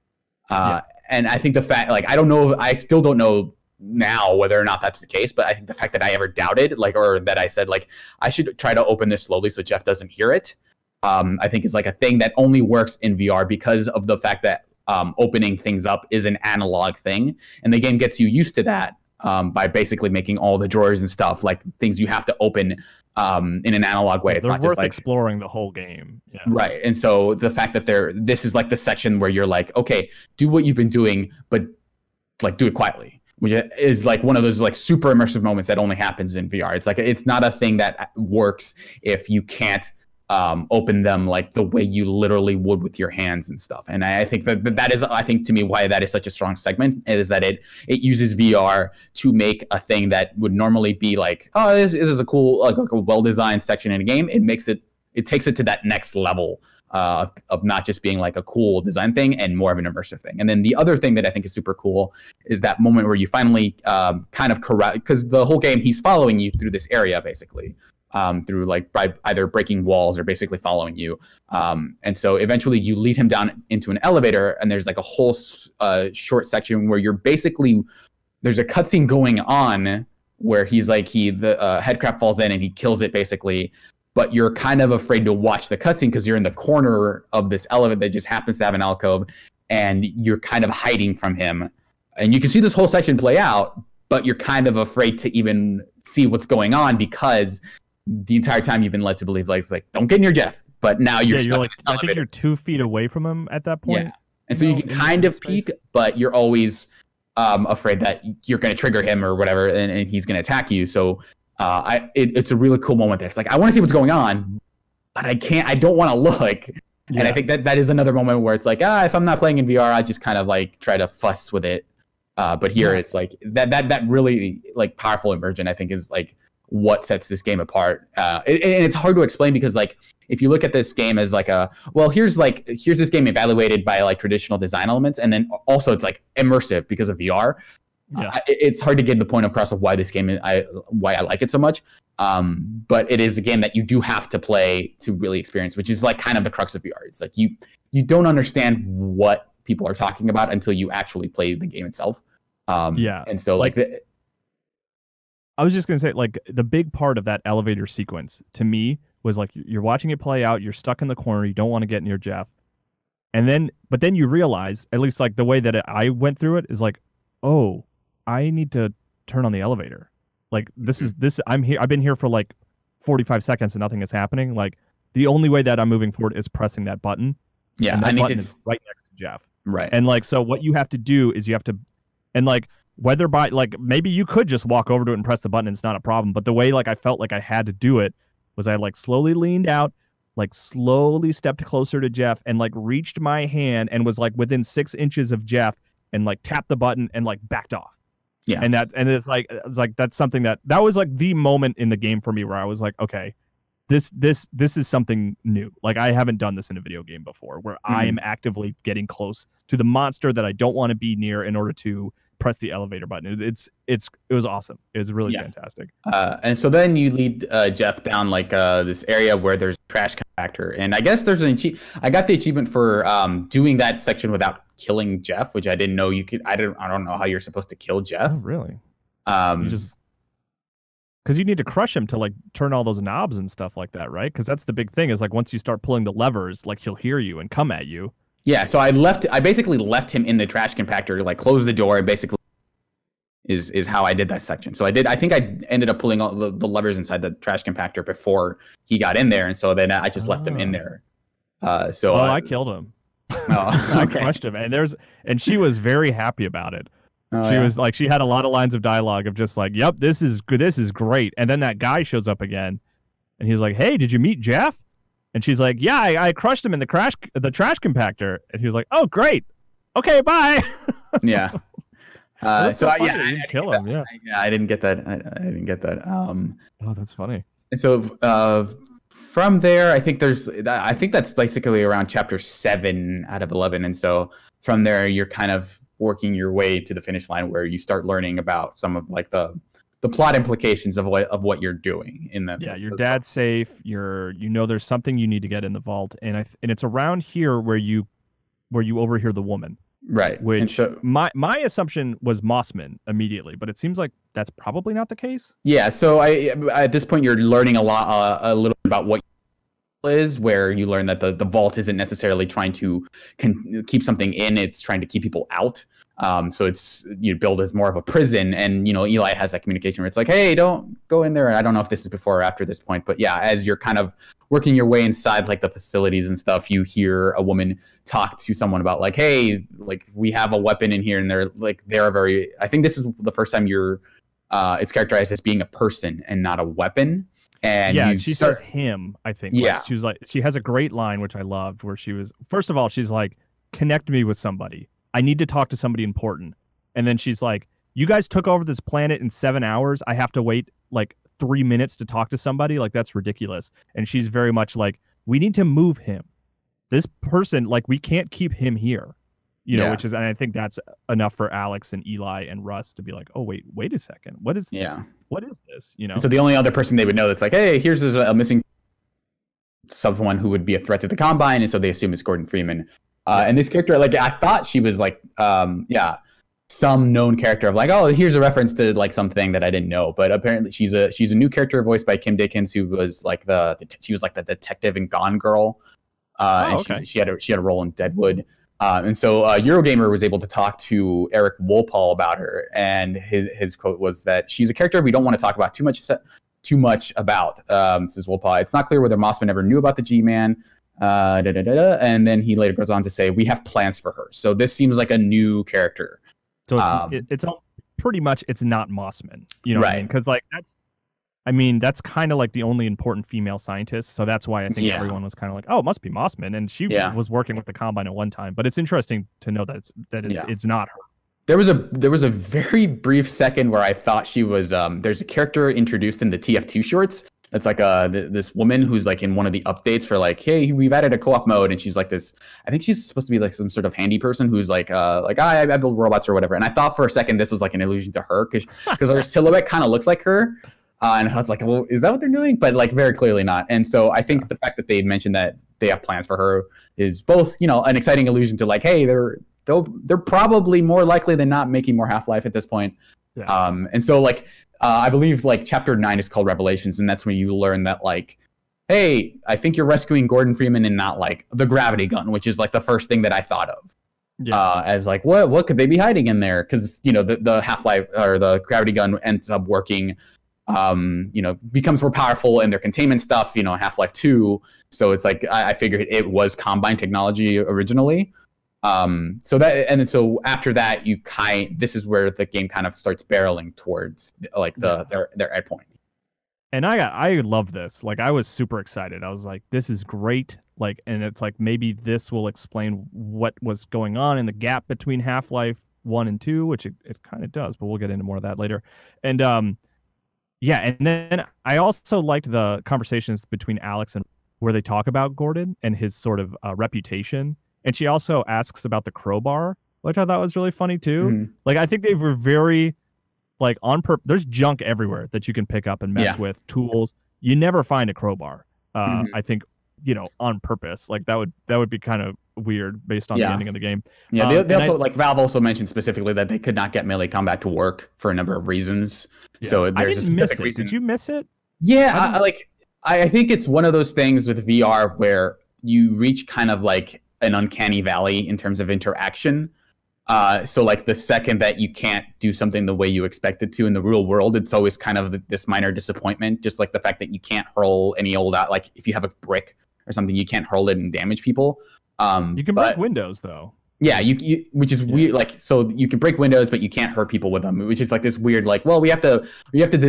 And I think the fact, like, I still don't know now whether or not that's the case, but I think the fact that I ever doubted, like, or that I said, like, I should try to open this slowly so Jeff doesn't hear it, I think is like a thing that only works in VR because of the fact that opening things up is an analog thing. And the game gets you used to that by basically making all the drawers and stuff, like things you have to open in an analog way. It's not worth just like exploring the whole game. Yeah. Right. And so the fact that this is like the section where you're like, okay, do what you've been doing, but like do it quietly, which is like one of those like super immersive moments that only happens in VR. It's like, it's not a thing that works if you can't open them like the way you literally would with your hands and stuff. And I think that is, I think to me, why that is such a strong segment is that it uses VR to make a thing that would normally be like, oh, this is a cool, like a well-designed section in a game. It takes it to that next level of not just being like a cool design thing and more of an immersive thing. And then the other thing that I think is super cool is that moment where you finally kind of correct, because the whole game he's following you through this area basically. Through like by either breaking walls or basically following you. And so eventually you lead him down into an elevator, and there's like a whole short section where you're basically, there's a cutscene going on where he's like, the headcrab falls in and he kills it basically, but you're kind of afraid to watch the cutscene because you're in the corner of this elevator that just happens to have an alcove, and you're kind of hiding from him. And you can see this whole section play out, but you're kind of afraid to even see what's going on because the entire time you've been led to believe like don't get near Jeff, but now you're stuck like, I think you're 2 feet away from him at that point. Yeah, and so you can kind of peek, but you're always afraid that you're going to trigger him or whatever, and he's going to attack you. So it's a really cool moment there. It's like, I want to see what's going on, but I don't want to look. Yeah. And I think that is another moment where it's like, if I'm not playing in VR, I just kind of like try to fuss with it. But here it's like that really like powerful immersion, I think, is like what sets this game apart. And it's hard to explain because like if you look at this game as like here's this game evaluated by like traditional design elements, and then also it's like immersive because of VR. Yeah. It's hard to get the point across of why this game why I like it so much. But it is a game that you do have to play to really experience, which is like kind of the crux of VR. It's like you don't understand what people are talking about until you actually play the game itself. And so like I was just going to say, like, the big part of that elevator sequence to me was like, you're watching it play out, you're stuck in the corner, you don't want to get near Jeff. But then you realize, at least like the way that I went through it is like, oh, I need to turn on the elevator. Like I'm here. I've been here for like 45 seconds and nothing is happening. Like the only way that I'm moving forward is pressing that button. Yeah. And that button is right next to Jeff. Right. And like, so what you have to do is you have to, and like, whether by like maybe you could just walk over to it and press the button and it's not a problem, but the way like I felt like I had to do it was I like slowly leaned out, like slowly stepped closer to Jeff and like reached my hand and was like within 6 inches of Jeff and like tapped the button and like backed off. Yeah. And it's like that's something that was like the moment in the game for me where I was like, okay, this is something new. Like I haven't done this in a video game before, where I am actively getting close to the monster that I don't want to be near in order to press the elevator button. It was awesome. It was really fantastic. And so then you lead Jeff down like this area where there's a trash compactor, and I guess there's I got the achievement for doing that section without killing Jeff, which I didn't know you could. I don't know how you're supposed to kill Jeff. Oh, really? You just because you need to crush him to like turn all those knobs and stuff like that, right? Because that's the big thing is like once you start pulling the levers, like he'll hear you and come at you. Yeah, so I basically left him in the trash compactor, like closed the door, and basically is how I did that section. So I think I ended up pulling all the levers inside the trash compactor before he got in there, and so then I just left him in there. I killed him. I crushed him, and she was very happy about it. She was like, she had a lot of lines of dialogue of just like, "Yep, this is good, this is great." And then that guy shows up again, and he's like, "Hey, did you meet Jeff?" And she's like, "Yeah, I crushed him in the trash compactor." And he was like, "Oh, great. Okay, bye." Yeah. So I didn't kill him. Yeah. I didn't get that. I didn't get that. Oh, that's funny. And so from there, I think that's basically around chapter 7 out of 11. And so from there, you're kind of working your way to the finish line where you start learning about some of like the plot implications of what you're doing in the your dad's safe. There's something you need to get in the vault, and it's around here where you overhear the woman. Right. Which my assumption was Mossman immediately, but it seems like that's probably not the case. Yeah. So at this point you're learning a little bit about what is, where you learn that the vault isn't necessarily trying to keep something in; it's trying to keep people out. So it's build as more of a prison, and Eli has that communication where it's like, hey, don't go in there. And I don't know if this is before or after this point, but yeah, as you're kind of working your way inside like the facilities and stuff, you hear a woman talk to someone about like, hey, like we have a weapon in here, and they're very. I think this is the first time it's characterized as being a person and not a weapon. And she says him, I think. Yeah. Like, she was like, she has a great line, which I loved, where she was, first of all, she's like, connect me with somebody. I need to talk to somebody important. And then she's like, you guys took over this planet in 7 hours. I have to wait like 3 minutes to talk to somebody. Like, that's ridiculous. And she's very much like, we need to move him. This person, like, we can't keep him here. Which is, and I think that's enough for Alex and Eli and Russ to be like, oh, wait a second. What is this? So the only other person they would know that's like, hey, here's a missing someone who would be a threat to the Combine. And so they assume it's Gordon Freeman. And this character, like, I thought she was like, some known character of like, oh, here's a reference to like something that I didn't know. But apparently she's a new character voiced by Kim Dickens, who was like the detective in Gone Girl. She had a role in Deadwood. And so Eurogamer was able to talk to Eric Wolpaw about her, and his quote was that she's a character we don't want to talk about too much about. Says Wolpaw. It's not clear whether Mossman ever knew about the G-Man. And then he later goes on to say, we have plans for her. So this seems like a new character. So it's all pretty much, it's not Mossman. You know right. what I mean? Because like that's kind of like the only important female scientist. So that's why I think everyone was kind of like, oh, it must be Mossman. And she was working with the Combine at one time. But it's interesting to know that it's not her. There was a very brief second where I thought she was. There's a character introduced in the TF2 shorts. It's like this woman who's like in one of the updates for like, hey, we've added a co-op mode, and she's like this. I think she's supposed to be like some sort of handy person who's like I build robots or whatever. And I thought for a second this was like an allusion to her because her silhouette kind of looks like her. And I was like, well, is that what they're doing? But like very clearly not. And so I think the fact that they mentioned that they have plans for her is both, an exciting allusion to like, hey, they're probably more likely than not making more Half-Life at this point. Yeah. And so like I believe like chapter 9 is called Revelations, and that's when you learn that like, hey, I think you're rescuing Gordon Freeman and not like the gravity gun, which is like the first thing that I thought of. Yeah. As like what could they be hiding in there? Because the Half-Life or the gravity gun ends up working. Becomes more powerful in their containment stuff, Half-Life 2. So it's like, I figured it was Combine technology originally. So after that, this is where the game kind of starts barreling towards like their endpoint. And I love this. Like I was super excited. I was like, this is great. Like, and it's like maybe this will explain what was going on in the gap between Half-Life 1 and 2, which it kind of does, but we'll get into more of that later. And yeah, and then I also liked the conversations between Alex and where they talk about Gordon and his sort of reputation. And she also asks about the crowbar, which I thought was really funny too. Mhm. Like I think they were very like on purpose. There's junk everywhere that you can pick up and mess with, tools. You never find a crowbar. I think, on purpose. Like that would be kind of weird based on the ending of the game. Yeah, they also like Valve also mentioned specifically that they could not get melee combat to work for a number of reasons. Yeah. So there's I didn't miss it. Reason. Did you miss it? Yeah, I think it's one of those things with VR where you reach kind of like an uncanny valley in terms of interaction. So like the second that you can't do something the way you expect it to in the real world, it's always kind of this minor disappointment. Just like the fact that you can't hurl any old like if you have a brick or something, you can't hurl it and damage people. You can break windows though. Yeah, you which is weird. Like, so you can break windows, but you can't hurt people with them, which is like this weird. Like, well, we have to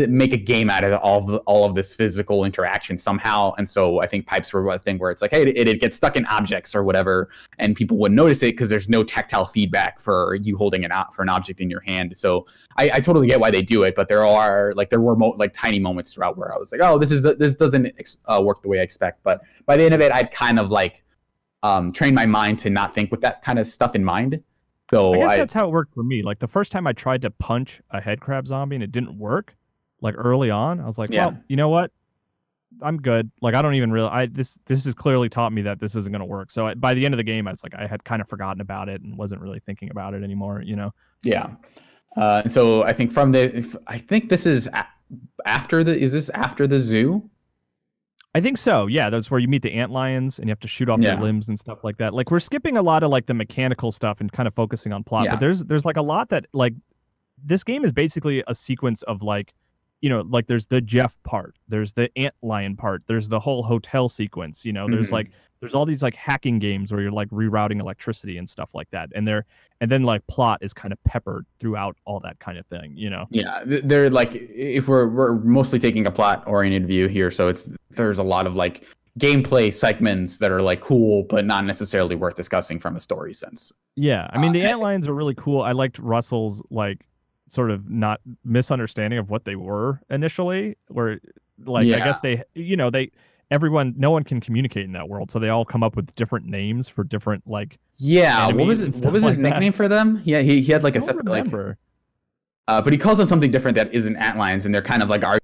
make a game out of all of this physical interaction somehow. And so I think pipes were a thing where it's like, hey, it gets stuck in objects or whatever, and people wouldn't notice it because there's no tactile feedback for you holding for an object in your hand. So I totally get why they do it, but there were tiny moments throughout where I was like, oh, this doesn't work the way I expect. But by the end of it, I'd kind of like. Train my mind to not think with that kind of stuff in mind. So I guess that's how it worked for me. Like the first time I tried to punch a headcrab zombie and it didn't work, like early on, I was like, well, you know what? I'm good. Like I don't even really. This has clearly taught me that this isn't going to work. So by the end of the game, I was like, I had kind of forgotten about it and wasn't really thinking about it anymore. Yeah. And so I think this is after is this after the zoo? I think so. Yeah, that's where you meet the antlions and you have to shoot off their limbs and stuff like that. Like we're skipping a lot of like the mechanical stuff and kind of focusing on plot. But there's like a lot that like this game is basically a sequence of like, like there's the Jeff part, there's the antlion part, there's the whole hotel sequence. There's like there's all these like hacking games where you're like rerouting electricity and stuff like that. And then like plot is kind of peppered throughout all that kind of thing. Yeah, they're like if we're mostly taking a plot oriented view here, so there's a lot of like gameplay segments that are like cool but not necessarily worth discussing from a story sense. Yeah, I mean the antlions are really cool. I liked Russell's like sort of not misunderstanding of what they were initially, where like I guess no one can communicate in that world, so they all come up with different names for different like what was his nickname for them? Yeah, he had like a set remember. But he calls them something different that isn't antlions, and they're kind of like they're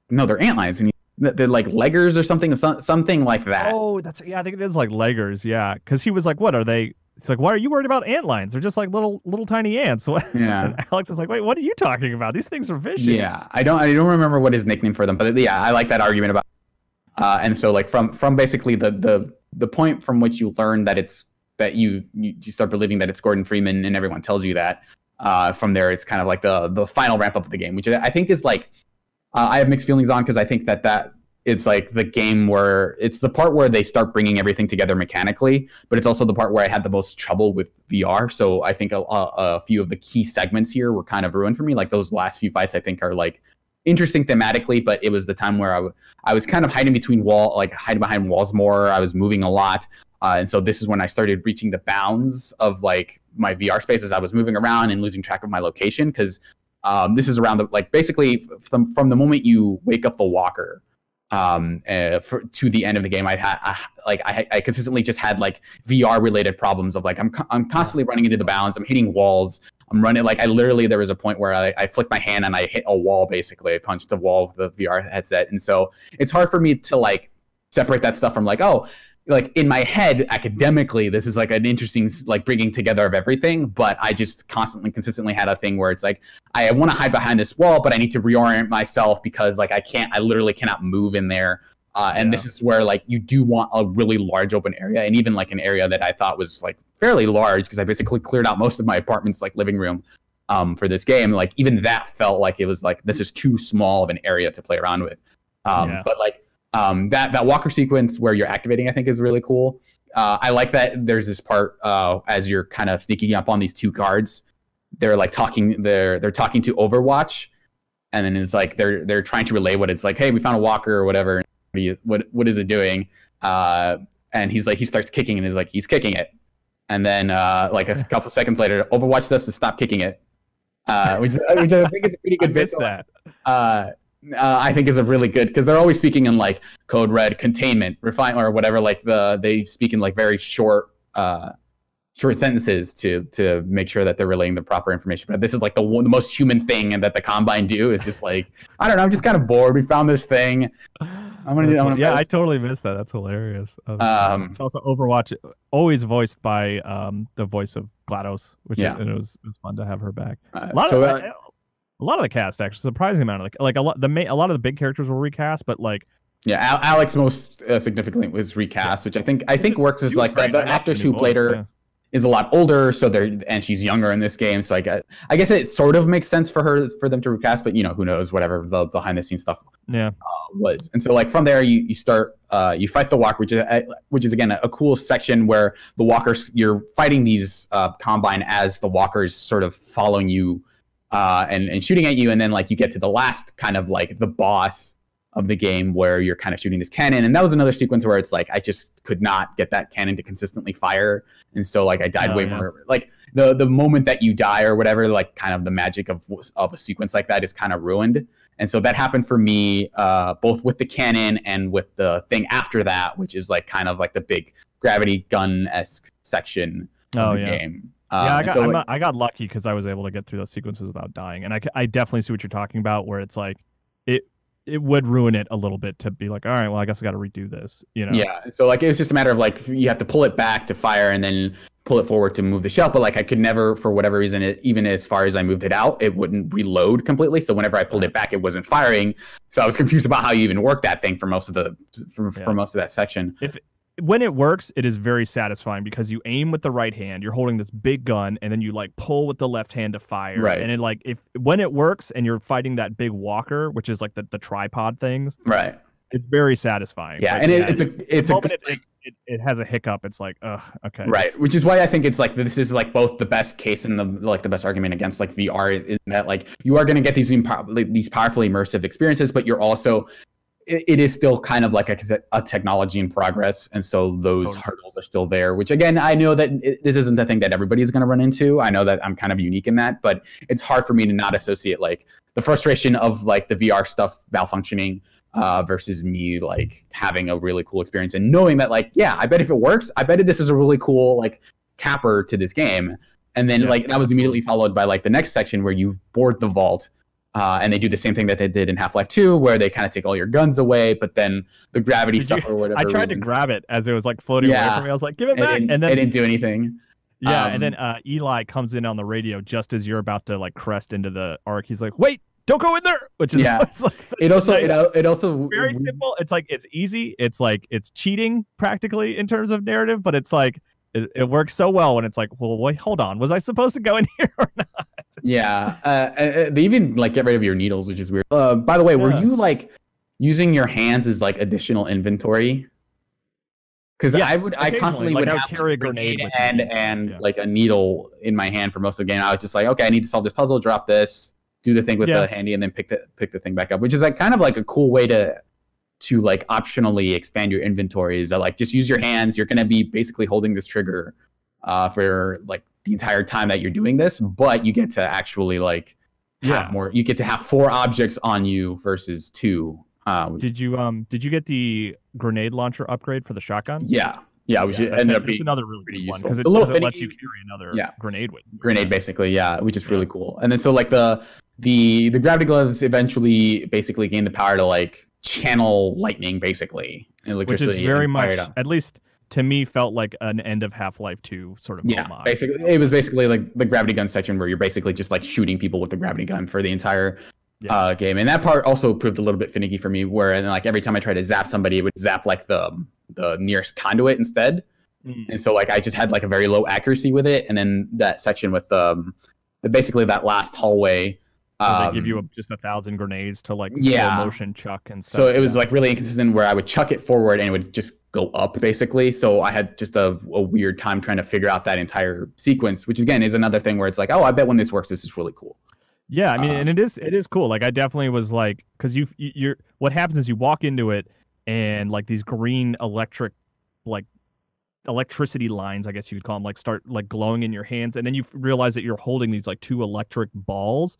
antlions, and they're like leggers or something like that. Oh, I think it is like leggers, yeah, because he was like, what are they? It's like, why are you worried about antlions? They're just like little tiny ants. Yeah. And Alex is like, wait, what are you talking about? These things are vicious. Yeah, I don't remember what his nickname for them, but yeah, I like that argument about. And so like from basically the point from which you learn that you start believing that it's Gordon Freeman and everyone tells you that. From there, it's kind of like the final ramp up of the game, which I think is like I have mixed feelings on because I think that it's like the game where it's the part where they start bringing everything together mechanically, but it's also the part where I had the most trouble with VR. So I think a few of the key segments here were kind of ruined for me. Like those last few fights, I think are like interesting thematically, but it was the time where I was kind of hiding behind walls more. I was moving a lot. And so this is when I started reaching the bounds of like my VR space as I was moving around and losing track of my location. Because this is around basically from the moment you wake up the walker to the end of the game, I consistently just had like VR related problems of like I'm constantly running into the bounds. I'm hitting walls. I'm running like there was a point where I flicked my hand and I hit a wall. Basically, I punched the wall with the VR headset, and so it's hard for me to like separate that stuff from like like in my head academically this is like an interesting like bringing together of everything, but I just consistently had a thing where it's like I want to hide behind this wall, but I need to reorient myself because like I literally cannot move in there. And this is where like you do want a really large open area, and even like an area that I thought was like fairly large because I basically cleared out most of my apartment's like living room for this game. Like even that felt like it was like this is too small of an area to play around with. But like that walker sequence where you're activating, I think is really cool. I like that there's this part as you're kind of sneaking up on these two guards. They're like talking. They're talking to Overwatch. and then it's like they're trying to relay what it's like. Hey, we found a walker or whatever. What is it doing? And he starts kicking, and he's kicking it. And then like a couple seconds later, Overwatch says to stop kicking it, which I think is a pretty good I bit. missed that. I think is a really good, because they're always speaking in like code red, containment, refine, or whatever. Like they speak in like very short sentences to make sure that they're relaying the proper information. But this is like the most human thing, and that the Combine do is just like, I don't know, I'm just kind of bored. We found this thing. I totally missed that. That's hilarious. It's also Overwatch, always voiced by the voice of GLaDOS, which and it was fun to have her back. A lot of the cast, actually, surprising amount of a lot of the big characters were recast, but like Alex most significantly was recast, which I think works as like the actress who played her is a lot older, and she's younger in this game, so I guess it sort of makes sense for them to recast, but who knows, whatever the behind the scenes stuff was. And so like from there you start you fight the walker, which is again a cool section where the walkers, you're fighting these Combine as the walkers sort of following you and shooting at you, and then like you get to the last kind of like the boss of the game where you're kind of shooting this cannon. And that was another sequence where it's like I just could not get that cannon to consistently fire, and so like I died way more. Like the moment that you die or whatever, like kind of the magic of a sequence like that is kind of ruined. And so that happened for me both with the cannon and with the thing after that, which is like kind of like the big gravity gun-esque section of the game. I got lucky because I was able to get through those sequences without dying, and I definitely see what you're talking about, where it's like it would ruin it a little bit to be like, all right, well, I guess I got to redo this, Yeah. So like it was just a matter of like you have to pull it back to fire and then pull it forward to move the shell. But like I could never, for whatever reason, even as far as I moved it out, it wouldn't reload completely. So whenever I pulled it back, it wasn't firing. So I was confused about how you even work that thing for most of that section. When it works, it is very satisfying because you aim with the right hand, you're holding this big gun, and then you like pull with the left hand to fire. Right. And it when it works and you're fighting that big walker, which is like the tripod things. Right. It's very satisfying. Yeah, but and it has a hiccup. It's like, ugh, okay. Right, which is why I think it's like this is like both the best case and the best argument against like VR, in that like you are going to get these powerfully immersive experiences, but you're also it is still kind of like a technology in progress, and so those hurdles are still there, which again, I know that this isn't the thing that everybody is going to run into. I know that I'm kind of unique in that, but it's hard for me to not associate like the frustration of like the VR stuff malfunctioning versus me like having a really cool experience and knowing that like, yeah, I bet if it works, I bet this is a really cool like capper to this game. And then like that was immediately followed by like the next section where you board the vault. And they do the same thing that they did in Half-Life 2, where they kind of take all your guns away, but then the gravity stuff or whatever. I tried to grab it as it was like floating away from me. I was like, give it back. And then it didn't do anything. Yeah, and then Eli comes in on the radio just as you're about to like crest into the arc. He's like, wait, don't go in there. Which is like it also very simple. It's like it's easy. It's like it's cheating practically in terms of narrative, but it's like it works so well when it's like, well, wait, hold on, was I supposed to go in here or not? Yeah, they even like get rid of your needles, which is weird. By the way, were you like using your hands as like additional inventory? Because I constantly would have carry a grenade and like a needle in my hand for most of the game. I was just like, okay, I need to solve this puzzle, drop this, do the thing with the handy, and then pick the thing back up, which is like kind of like a cool way to like optionally expand your inventory. Is that like just use your hands. You're gonna be basically holding this trigger for like the entire time that you're doing this, but you get to actually like have more. You get to have 4 objects on you versus 2. Did you get the grenade launcher upgrade for the shotgun? Yeah, which ended up being another really good one because it lets you carry another grenade with you. Grenade basically, which is really cool. And then so like the gravity gloves eventually basically gain the power to like channel lightning basically, and electricity, which is very much, at least to me, felt like an end of Half-Life 2 sort of homage. Basically it was basically like the gravity gun section where you're basically just like shooting people with the gravity gun for the entire game. And that part also proved a little bit finicky for me, where like every time I tried to zap somebody, it would zap like the nearest conduit instead. And so like I just had like a very low accuracy with it. And then that section with basically that last hallway, they give you just 1,000 grenades to like slow motion chuck and stuff. So it was like really inconsistent, where I would chuck it forward and it would just go up basically. So I had just a weird time trying to figure out that entire sequence, which again is another thing where it's like, oh, I bet when this works, this is really cool. Yeah, I mean, Uh, and it is cool. Like I definitely was like, because you're what happens is you walk into it and like these green like electricity lines, I guess you could call them, like start like glowing in your hands, and then you realize that you're holding these like two electric balls.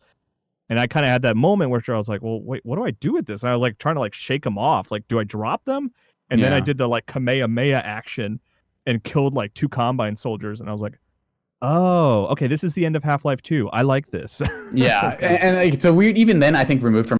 And I kind of had that moment where I was like, well, wait, what do I do with this? And I was like trying to like shake them off. Like, do I drop them? And then I yeah. did the like Kamehameha action and killed like two Combine soldiers. And I was like, oh, okay, this is the end of Half-Life 2. I like this. Yeah, That's kind of and like, so weird. Even then, I think removed from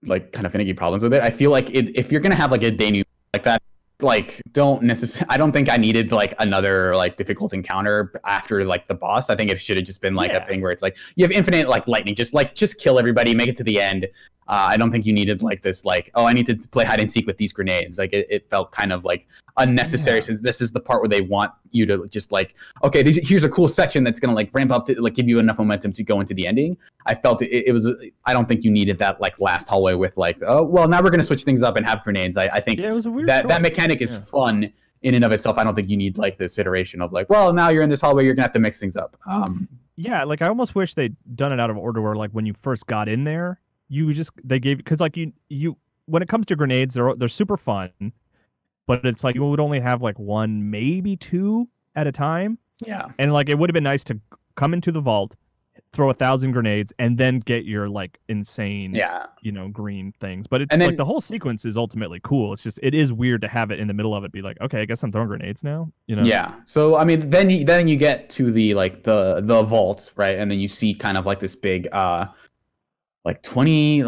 like kind of finicky problems with it. I feel like if you're gonna have like a Danu like that, like don't necessarily. I don't think I needed like another like difficult encounter after like the boss. I think it should have just been like a yeah. thing where it's like you have infinite like lightning, just kill everybody, make it to the end. I don't think you needed like this like, oh, I need to play hide and seek with these grenades. Like it felt kind of like unnecessary, Yeah. since this is the part where they want you to just like, okay, here's a cool section that's gonna like ramp up to like give you enough momentum to go into the ending. I felt it was. I don't think you needed that like last hallway with like, oh well, now we're gonna switch things up and have grenades. I think Yeah, it was a weird that choice. mechanic is Yeah. fun in and of itself. I don't think you need like this iteration of like, well, now you're in this hallway, you're gonna have to mix things up. Yeah, like I almost wish they'd done it out of order where like when you first got in there, they gave, because like you when it comes to grenades, they're super fun, but it's like you would only have like one, maybe two at a time. Yeah. And like it would have been nice to come into the vault, throw 1,000 grenades, and then get your like insane, Yeah. green things. But it's And then like the whole sequence is ultimately cool. It's just it is weird to have it in the middle of it be like, okay, I guess I'm throwing grenades now. yeah. So I mean, then you get to the like the vault, right? And then you see kind of like this big like 20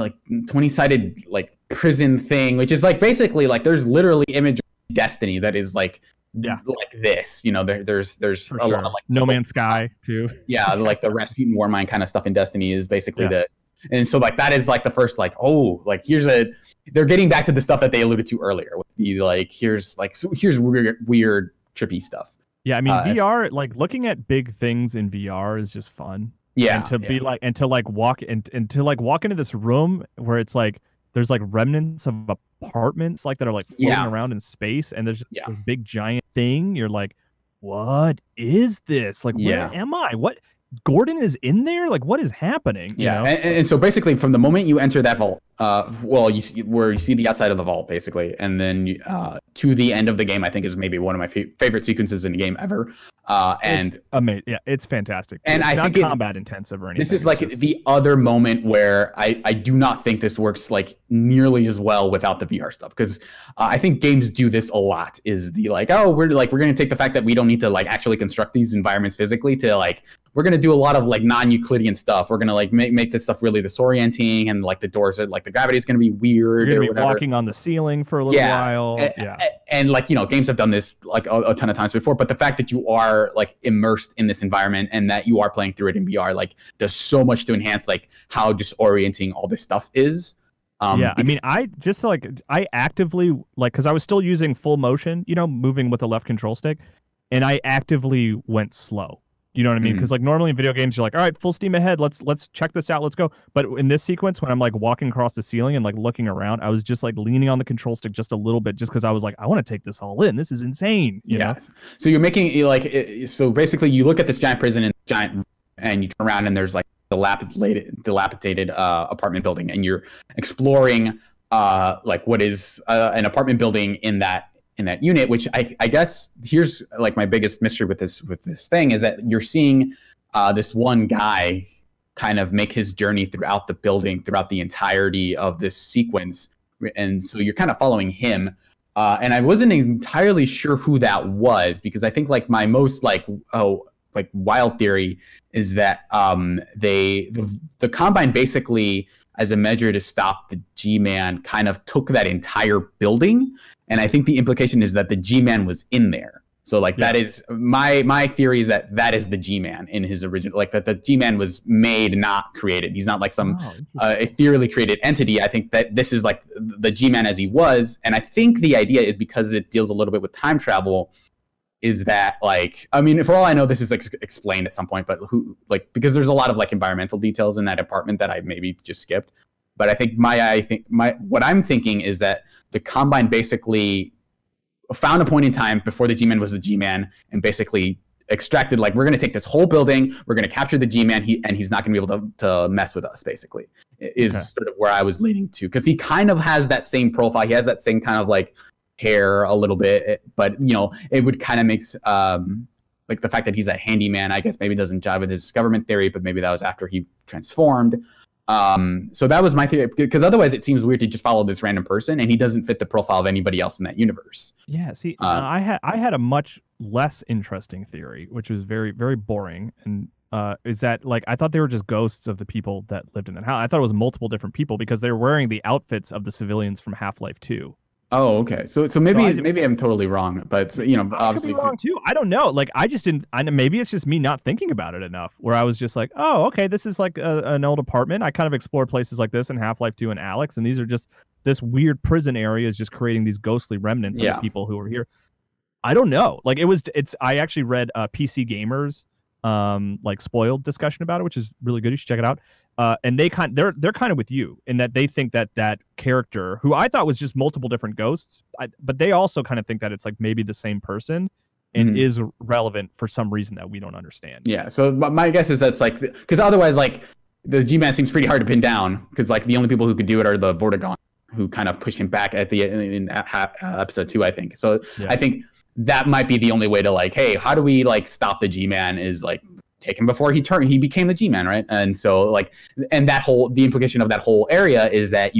sided like prison thing, which is like basically like there's literally imagery of Destiny that is like like this. There's For a sure. lot of like No Man's Sky too. yeah, like the Rasputin Warmind kind of stuff in Destiny is basically the, and so like that is like the first like, oh, like they're getting back to the stuff that they alluded to earlier with the like here's weird trippy stuff. Yeah, I mean VR, like looking at big things in VR is just fun. Yeah, And to be like and to like walk into this room where it's like there's like remnants of apartments like that are like floating around in space, and there's just this big giant thing. You're like, what is this? Like, where am I? What Gordon is in there? Like, what is happening? Yeah, and so basically, from the moment you enter that vault, well, you see the outside of the vault, basically, and then to the end of the game, I think is maybe one of my favorite sequences in the game ever. And it's amazing. Yeah, it's fantastic. And it's I not think combat intensive or anything. This is like the other moment where I do not think this works like nearly as well without the VR stuff, because I think games do this a lot. Is the like, oh, we're going to take the fact that we don't need to like actually construct these environments physically to like, we're going to do a lot of like non-Euclidean stuff. We're going to like make this stuff really disorienting, and like the doors are like the gravity is going to be weird. You're or going to be whatever. walking on the ceiling for a little while. And like, games have done this like a ton of times before, but the fact that you are like immersed in this environment and that you are playing through it in VR, like does so much to enhance like how disorienting all this stuff is. I mean, I actively like, because I was still using full motion, moving with the left control stick, and I actively went slow. You know what I mean? Because like normally in video games, you're like, all right, full steam ahead. Let's check this out. Let's go. But in this sequence, when I'm like walking across the ceiling and like looking around, I was just like leaning on the control stick just a little bit, just because I was like, I want to take this all in. This is insane. You know? So you're making like, so basically you look at this giant prison and you turn around and there's like dilapidated apartment building, and you're exploring like what is an apartment building in that unit, which I guess here's like my biggest mystery with this thing is that you're seeing this one guy kind of make his journey throughout the building throughout the entirety of this sequence, and so you're kind of following him, and I wasn't entirely sure who that was, because I think like my most like wild theory is that the Combine basically, as a measure to stop the G-Man, kind of took that entire building. And I think the implication is that the G-Man was in there. So like that is my theory, is that is the G-Man in his original, like that the G-Man was made, not created. He's not like some ethereally created entity. I think that this is like the G-Man as he was. And I think the idea is, because it deals a little bit with time travel, is that like, I mean, for all I know, this is like explained at some point, but because there's a lot of like environmental details in that apartment that I maybe just skipped. But I think what I'm thinking is that the Combine basically found a point in time before the G-Man was the G-Man, and basically extracted, like, we're going to take this whole building, we're going to capture the G-Man, and he's not going to be able to mess with us, basically, is sort of where I was leaning to. Because he kind of has that same profile. He has that same kind of, like, hair a little bit. But, you know, it would kind of makes, like, the fact that he's a handyman, I guess maybe doesn't jive with his government theory, but maybe that was after he transformed. So that was my theory, because otherwise it seems weird to just follow this random person and he doesn't fit the profile of anybody else in that universe. Yeah, see, I had a much less interesting theory, which was very, very boring, and is that, like, I thought they were just ghosts of the people that lived in that house. I thought it was multiple different people because they were wearing the outfits of the civilians from Half-Life 2. Oh, okay. So maybe I'm totally wrong, but, you know, obviously I could be wrong too. I don't know. Like, I just didn't. Maybe it's just me not thinking about it enough. Where I was just like, oh, okay, this is like an old apartment. I kind of explored places like this in Half-Life 2 and Alex, and these are just this weird prison area is just creating these ghostly remnants of the people who are here. I don't know. Like, I actually read PC Gamers like spoiled discussion about it, which is really good. You should check it out. And they're kind of with you in that they think that character, who I thought was just multiple different ghosts, but they also kind of think that it's like maybe the same person and is relevant for some reason that we don't understand. Yeah. So my guess is that's like, because otherwise, like, the G-Man seems pretty hard to pin down, because, like, the only people who could do it are the Vortigaunt, who kind of push him back at in episode 2, I think. So I think that might be the only way to, like, hey, how do we, like, stop the G-Man, is, like, take him before he became the G-Man, right? And so, like, and the implication of that whole area is that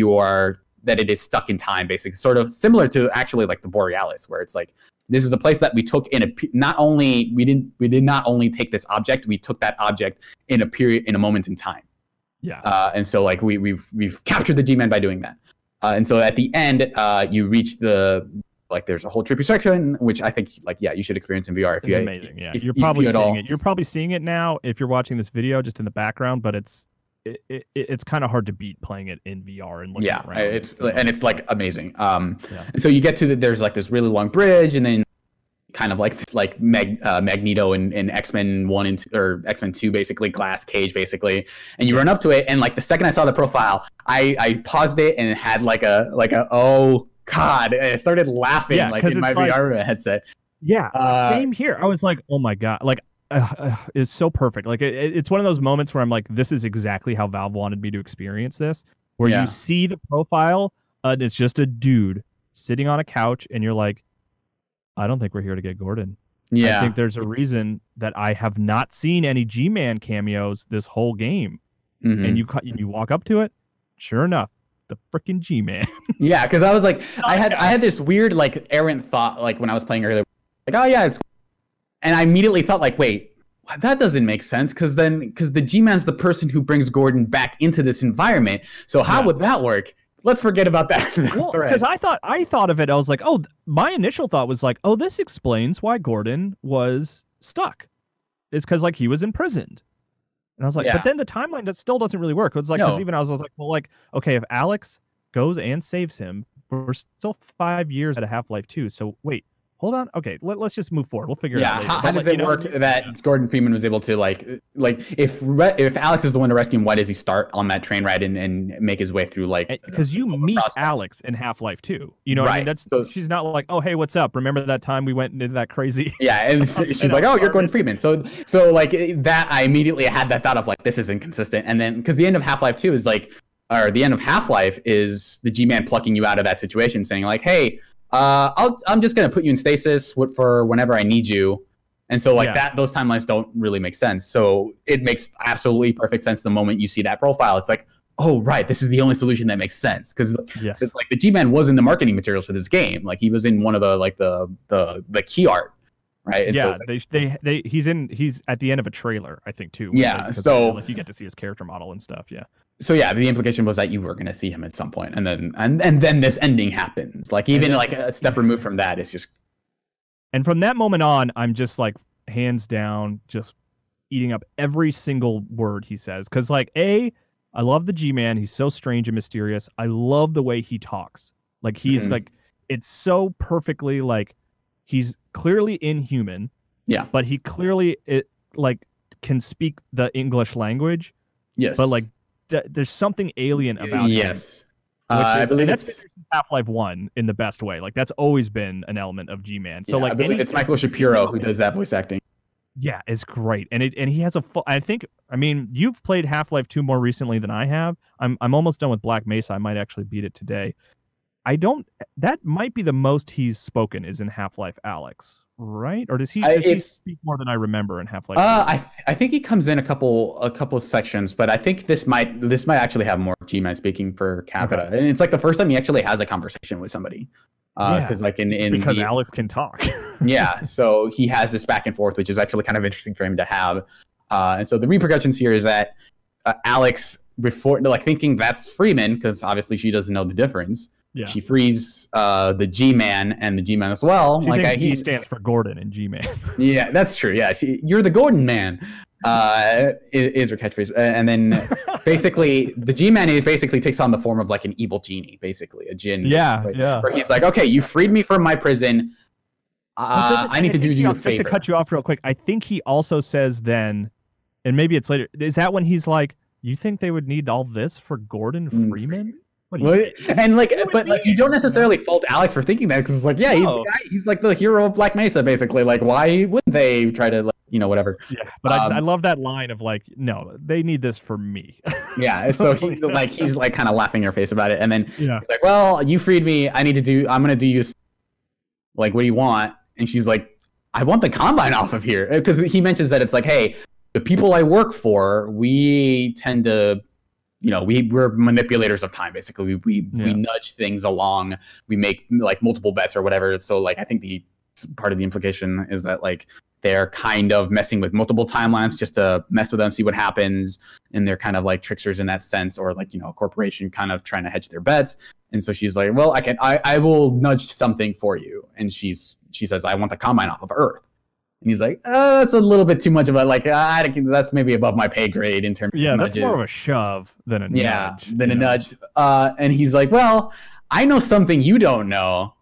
that it is stuck in time, basically, sort of similar to actually like the Borealis, where it's like, this is a place that we took we did not only take this object, we took that object in a moment in time. Yeah. And so, like, we've captured the G-Man by doing that. And so at the end, you reach like, there's a whole trippy section, which I think, like, you should experience in VR. It's amazing. Yeah, you're probably seeing it. You're probably seeing it now if you're watching this video just in the background, but it's kind of hard to beat playing it in VR and looking around. It's like amazing. And so you get to there's like this really long bridge, and then kind of like this, like Magneto in X-Men 1 and 2, or X-Men 2, basically, glass cage, basically, and you run up to it, and, like, the second I saw the profile, I paused it and it had like a oh God, I started laughing, like, in my VR headset. Yeah, same here. I was like, oh my God, like, it's so perfect. Like, it's one of those moments where I'm like, this is exactly how Valve wanted me to experience this, where you see the profile, and it's just a dude sitting on a couch, and you're like, I don't think we're here to get Gordon. I think there's a reason that I have not seen any G-Man cameos this whole game. And you walk up to it, sure enough, the freaking G-Man. Yeah, because I was like, I had this weird, like, errant thought, like, when I was playing earlier, like, oh yeah, it's, and I immediately thought, like, wait, that doesn't make sense, because the G-Man's the person who brings Gordon back into this environment. So how would that work? Let's forget about that. Well, because I thought of it, I was like, oh, my initial thought was like, oh, this explains why Gordon was stuck. It's because, like, he was imprisoned. And I was like, but then the timeline still doesn't really work. It's like, because even I was like, well, like, okay, if Alex goes and saves him, we're still 5 years at a Half-Life 2. So wait, hold on. Okay, let's just move forward. We'll figure it out later. How does it work that Gordon Freeman was able to, like if Alex is the one to rescue him, why does he start on that train ride and make his way through, like, because you meet Alex in Half-Life 2. You know what I mean? She's not like, oh, hey, what's up? Remember that time we went into that crazy and she's like, oh, you're Gordon Freeman. So like, that I immediately had that thought of, like, this is inconsistent. And then, because the end of Half-Life 2 is like, or the end of Half-Life is the G-Man plucking you out of that situation, saying, like, hey, I'm just gonna put you in stasis for whenever I need you, and so, like, those timelines don't really make sense. So it makes absolutely perfect sense the moment you see that profile. It's like, oh right, this is the only solution that makes sense, because like, the G-Man was in the marketing materials for this game. Like, he was in one of the, like, the key art, right? And so he's at the end of a trailer, I think, too. So like, you get to see his character model and stuff. So the implication was that you were going to see him at some point, and then this ending happens. Like, even like a step removed from that, it's just. And from that moment on, I'm just, like, hands down, just eating up every single word he says. Because, like, I love the G-Man. He's so strange and mysterious. I love the way he talks. Like, he's like, it's so perfectly, like, he's clearly inhuman. Yeah. But he clearly can speak the English language. Yes. But, like, there's something alien about him. Yes. I believe that's Half-Life 1 in the best way. Like, that's always been an element of G-Man. So, like, I believe it's Michael Shapiro who does that voice acting. Yeah, it's great, and he has a full. I think. I mean, you've played Half-Life 2 more recently than I have. I'm almost done with Black Mesa. I might actually beat it today. I don't. That might be the most he's spoken is in Half-Life Alex, right? Or does he speak more than I remember in Half-Life 2? I think he comes in a couple sections, but I think this might actually have more G-Man speaking per capita, and it's like the first time he actually has a conversation with somebody. Because like because Alex can talk. Yeah, so he has this back and forth, which is actually kind of interesting for him to have. And so the repercussions here is that Alex, before thinking that's Freeman, because obviously she doesn't know the difference. Yeah. She frees the G-Man and the G-Man as well. He stands for Gordon in G-Man. Yeah, that's true. Yeah, you're the Gordon man. Is her catchphrase, and then basically the G-Man basically takes on the form of like an evil genie, basically a djinn. Yeah. Where he's like, okay, you freed me from my prison. I need to do you a favor. Just to cut you off real quick, I think he also says then, and maybe it's later. Is that when he's like, you think they would need all this for Gordon Freeman? And but you don't necessarily fault Alex for thinking that, because it's like, yeah, he's like the hero of Black Mesa, basically. Like, why wouldn't they try to, whatever? Yeah, but I love that line of like, no, they need this for me. Yeah, so he's like kind of laughing in her face about it, and then he's like, well, you freed me. I'm gonna do you. Like, what do you want? And she's like, I want the Combine off of here, because he mentions that it's like, hey, the people I work for, we tend to. We're manipulators of time, basically. We nudge things along. We make like multiple bets or whatever. So like, I think the part of the implication is that like they're kind of messing with multiple timelines just to mess with them, see what happens. And they're kind of like tricksters in that sense, or like, a corporation kind of trying to hedge their bets. And so she's like, well, I will nudge something for you. And she says, I want the Combine off of Earth. And he's like, that's a little bit too much of a, like, that's maybe above my pay grade in terms of nudges. That's more of a shove than a nudge. Than a nudge. And he's like, well, I know something you don't know.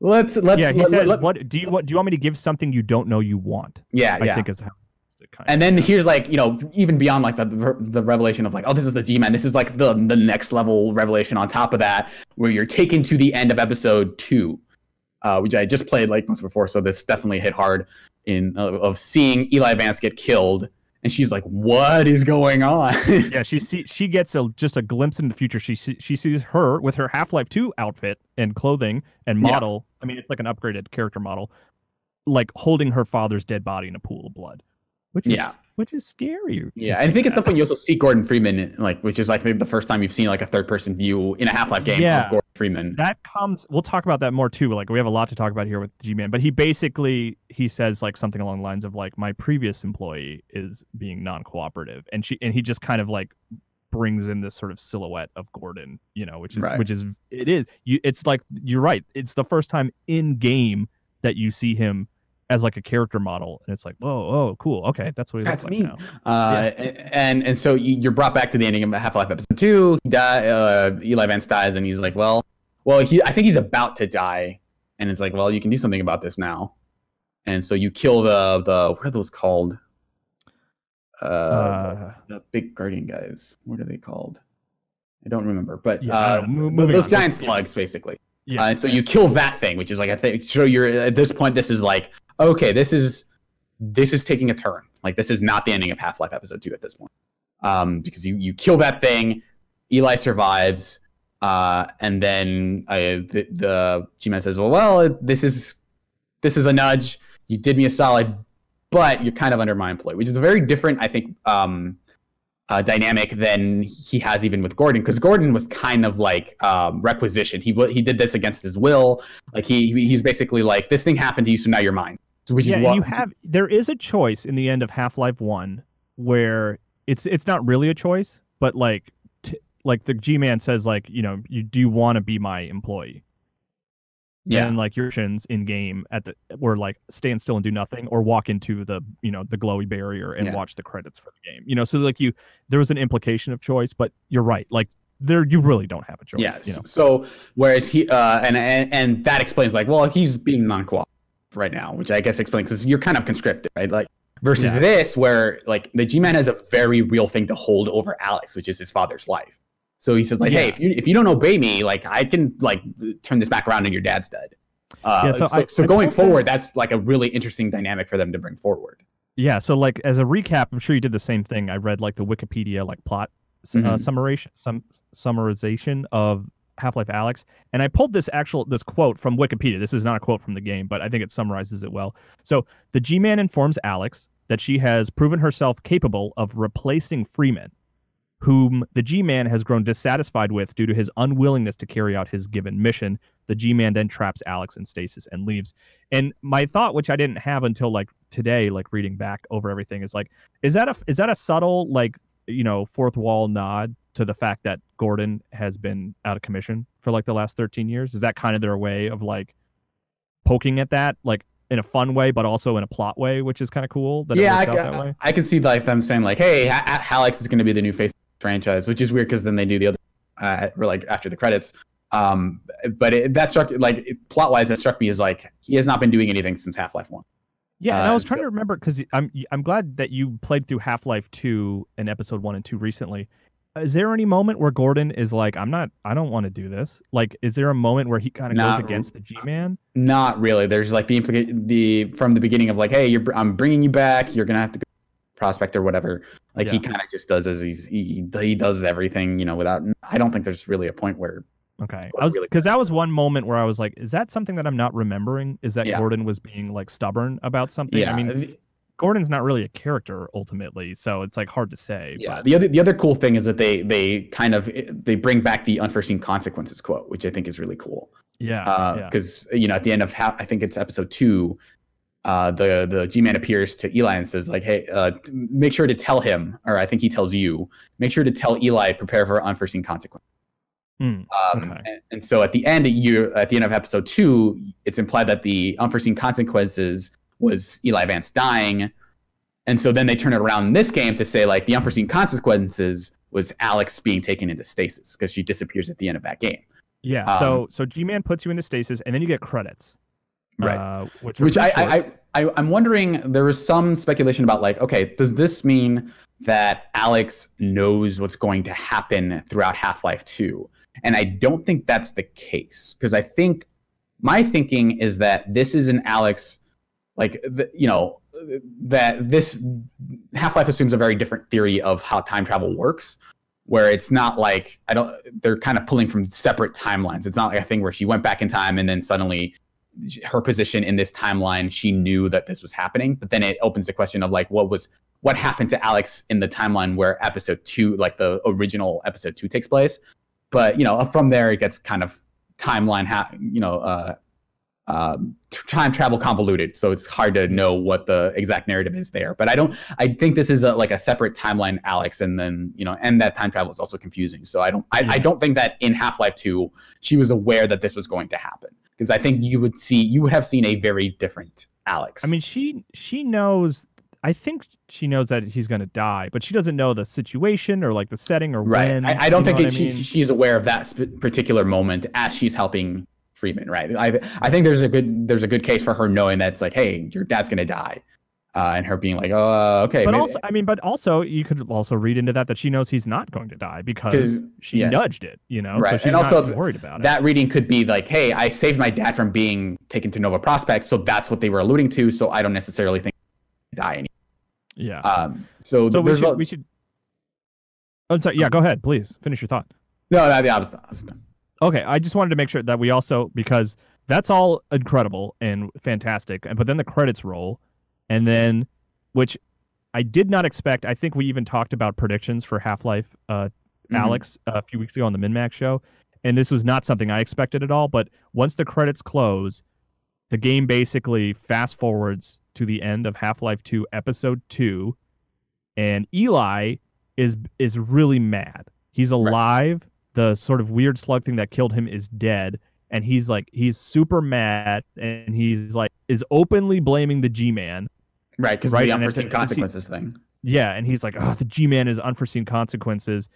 He says, what do you want me to give something you don't know you want? I think is how. And then here's like, even beyond like the revelation of like, oh, this is the G-Man. This is like the next level revelation on top of that, where you're taken to the end of episode 2, which I just played like once before. So this definitely hit hard of seeing Eli Vance get killed. And she's like, what is going on? Yeah, she gets just a glimpse into the future. She sees her with her Half-Life 2 outfit and clothing and model. Yeah. I mean, it's like an upgraded character model, like holding her father's dead body in a pool of blood. Which is scary. Yeah, I think it's something you also see Gordon Freeman, like, which is like maybe the first time you've seen like a third-person view in a Half-Life game of Gordon Freeman. We'll talk about that more too. Like, we have a lot to talk about here with G-Man, but he says like something along the lines of like, my previous employee is being non-cooperative, and he just kind of like brings in this sort of silhouette of Gordon, it's like, you're right. It's the first time in game that you see him as like a character model, and it's like, oh, cool, okay, that's what he looks like now. And so you're brought back to the ending of Half-Life episode 2. Eli Vance dies, and he's like, well, I think he's about to die, and it's like, well, you can do something about this now. And so you kill the what are those called? The big guardian guys. What are they called? I don't remember, but those giant slugs, basically. Yeah. And so you kill that thing, which is like, I think, so you're at this point, this is like, okay, this is taking a turn. Like, this is not the ending of Half-Life episode 2 at this point. Because you kill that thing, Eli survives, and then the G-Man says, well, this is a nudge. You did me a solid, but you're kind of under my employ, which is a very different, I think, dynamic than he has even with Gordon, because Gordon was kind of like requisitioned. He did this against his will. Like he's basically like, this thing happened to you, so now you're mine. So there is a choice in the end of Half-Life 1 where it's not really a choice, but like the G-Man says, like, do you want to be my employee? Yeah. And like your options in game were like stand still and do nothing, or walk into the the glowy barrier and watch the credits for the game. So like there was an implication of choice, but you're right. Like you really don't have a choice. Yes. So whereas he and that explains, like, well, he's being non-cooperative right now, which I guess explains, because you're kind of conscripted, right? Like versus this, where like the G-Man has a very real thing to hold over Alex, which is his father's life. So he says, like, hey, if you don't obey me, like, I can like turn this back around and your dad's dead. So going forward, that's like a really interesting dynamic for them to bring forward. Yeah, so like as a recap, I'm sure you did the same thing. I read like the Wikipedia like plot Mhm. summarization of Half-Life Alyx, and I pulled this quote from Wikipedia. This is not a quote from the game, but I think it summarizes it well. So the G-Man informs Alyx that she has proven herself capable of replacing Freeman, whom the G-Man has grown dissatisfied with due to his unwillingness to carry out his given mission. The G-Man then traps Alyx in stasis and leaves. And my thought, which I didn't have until like today, like reading back over everything, is like, is that a subtle like fourth wall nod to the fact that Gordon has been out of commission for like the last 13 years? Is that kind of their way of like poking at that, like in a fun way, but also in a plot way, which is kind of cool that it Yeah, works out that way? I can see like them saying like, "Hey, Alex is going to be the new face of the franchise," which is weird because then they do the other, like after the credits. But that struck like plot wise, that struck me as like he has not been doing anything since Half-Life One. Yeah, and I was trying to remember because I'm glad that you played through Half-Life 2 and Episode 1 and 2 recently. Is there any moment where Gordon is like, I don't want to do this? Like, is there a moment where he kind of goes against the G-Man? Not really. There's like the from the beginning of like, hey, I'm bringing you back. You're gonna have to go prospect or whatever. Like he kind of just does as he does everything, without. I don't think there's really a point where. Okay, because that was one moment where I was like, is that something that I'm not remembering? Is that Gordon was being like stubborn about something? Yeah. I mean, Gordon's not really a character ultimately, so it's like hard to say. Yeah. But. The other cool thing is that they bring back the unforeseen consequences quote, which I think is really cool. Yeah. Because at the end of I think it's episode 2, the G-Man appears to Eli and says like, hey, make sure to tell him, or I think he tells you, make sure to tell Eli, prepare for unforeseen consequences. Okay. And so at the end of episode 2, it's implied that the unforeseen consequences was Eli Vance dying. And so then they turn it around in this game to say like the unforeseen consequences was Alyx being taken into stasis because she disappears at the end of that game. Yeah. So G-Man puts you into stasis and then you get credits. Right. Which I'm wondering, there was some speculation about like, okay, does this mean that Alyx knows what's going to happen throughout Half-Life 2? And I don't think that's the case, because I think my thinking is that this is an Alyx, like, that this Half-Life assumes a very different theory of how time travel works, where it's not like, they're kind of pulling from separate timelines. It's not like a thing where she went back in time and then suddenly her position in this timeline, she knew that this was happening. But then it opens the question of like, what happened to Alyx in the timeline where episode 2, like the original episode 2 takes place. But, from there, it gets kind of timeline, time travel convoluted. So it's hard to know what the exact narrative is there. But I think this is like a separate timeline, Alyx. And then, and that time travel is also confusing. So I don't think that in Half-Life 2, she was aware that this was going to happen. Because I think you would have seen a very different Alyx. I mean, she knows. I think she knows that he's going to die, but she doesn't know the situation or like the setting or when. I don't think she's aware of that particular moment as she's helping Freeman. Right. I think there's a good case for her knowing that it's like, hey, your dad's going to die, and her being like, oh, okay. But also, you could also read into that she knows he's not going to die because she nudged it. Right. So she's and also not worried about it. That reading could be like, hey, I saved my dad from being taken to Nova Prospekt, so that's what they were alluding to. So I don't necessarily think die anymore. Yeah. So we should. I'm sorry. Yeah, go ahead, please finish your thought. No, I was done. Okay, I just wanted to make sure that we also, because that's all incredible and fantastic, but then the credits roll, and then, which I did not expect. I think we even talked about predictions for Half-Life Alyx a few weeks ago on the MinMax show, and this was not something I expected at all. But once the credits close, the game basically fast forwards to the end of Half-Life 2 Episode 2, and Eli is really mad. He's alive. Right. The sort of weird slug thing that killed him is dead, and he's super mad, and he's like is openly blaming the G-Man. Right, because the unforeseen consequences thing. Yeah, and he's like, oh, the G-Man is unforeseen consequences.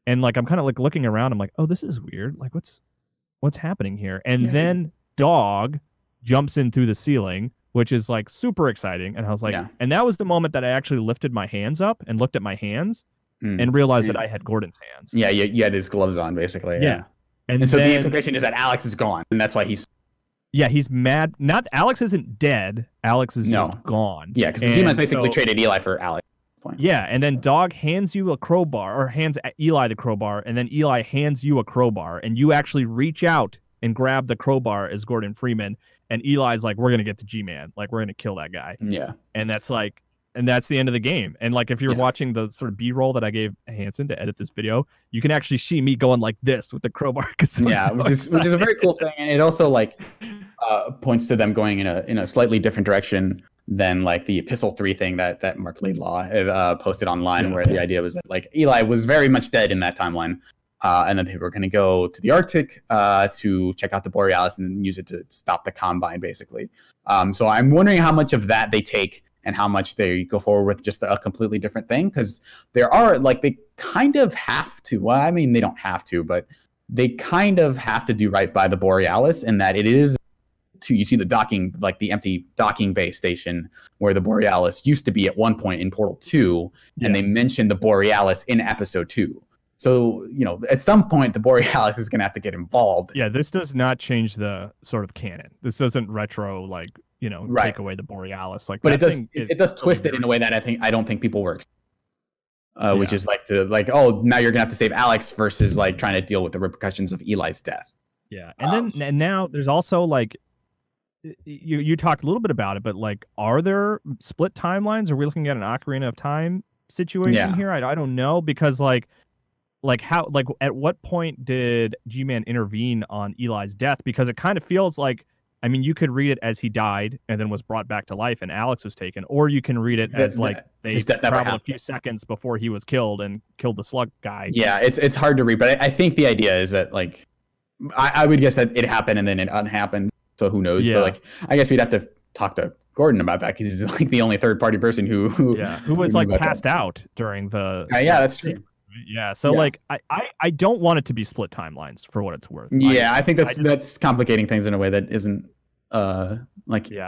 And like I'm kind of like looking around, I'm like, oh, this is weird. Like what's happening here? And then Dog jumps in through the ceiling, which is like super exciting. And I was like, and that was the moment that I actually lifted my hands up and looked at my hands and realized that I had Gordon's hands. Yeah, you had his gloves on, basically. Yeah. And so the implication is that Alyx is gone, and that's why he's Yeah, he's mad. Not Alex isn't dead. Alex is No. just gone. Yeah, because the G-Man's basically so, traded Eli for Alex at this point. Yeah, and then Dog hands you a crowbar, or hands Eli the crowbar, and then Eli hands you a crowbar, and you actually reach out and grab the crowbar as Gordon Freeman, and Eli's like, "We're gonna get the G-Man, like we're gonna kill that guy." Yeah. And that's like, and that's the end of the game. And like, if you're watching the sort of B-roll that I gave Hanson to edit this video, you can actually see me going like this with the crowbar. Which is a very cool thing, and it also like points to them going in a slightly different direction than like the Epistle 3 thing that Mark Laidlaw posted online, where the idea was that like Eli was very much dead in that timeline, and then they were going to go to the Arctic to check out the Borealis and use it to stop the Combine, basically. So I'm wondering how much of that they take and how much they go forward with just a completely different thing, because there are like they kind of have to. Well, I mean, they don't have to, but they kind of have to do right by the Borealis, in that it is. You see the docking, like the empty docking bay station where the Borealis used to be at one point in Portal 2, and they mentioned the Borealis in Episode 2. So, at some point, the Borealis is going to have to get involved. Yeah, this does not change the sort of canon. This doesn't retro, like, take away the Borealis. Like, but it does twist it in a way that I don't think people were which is oh, now you're going to have to save Alex versus like trying to deal with the repercussions of Eli's death. Yeah, and now there's also like, you talked a little bit about it, but like, are there split timelines? Are we looking at an Ocarina of Time situation here? I don't know, because like how, like at what point did G-Man intervene on Eli's death? Because it kind of feels like, I mean, you could read it as he died and then was brought back to life and Alex was taken, or you can read it as like they traveled a few seconds before he was killed and killed the slug guy. Yeah, it's hard to read, but I think the idea is that like I would guess that it happened and then it unhappened. So who knows? But like, I guess we'd have to talk to Gordon about that, because he's like the only third party person who was like passed out during the. That's true. Yeah. So like, I don't want it to be split timelines for what it's worth. Yeah, I think that's complicating things in a way that isn't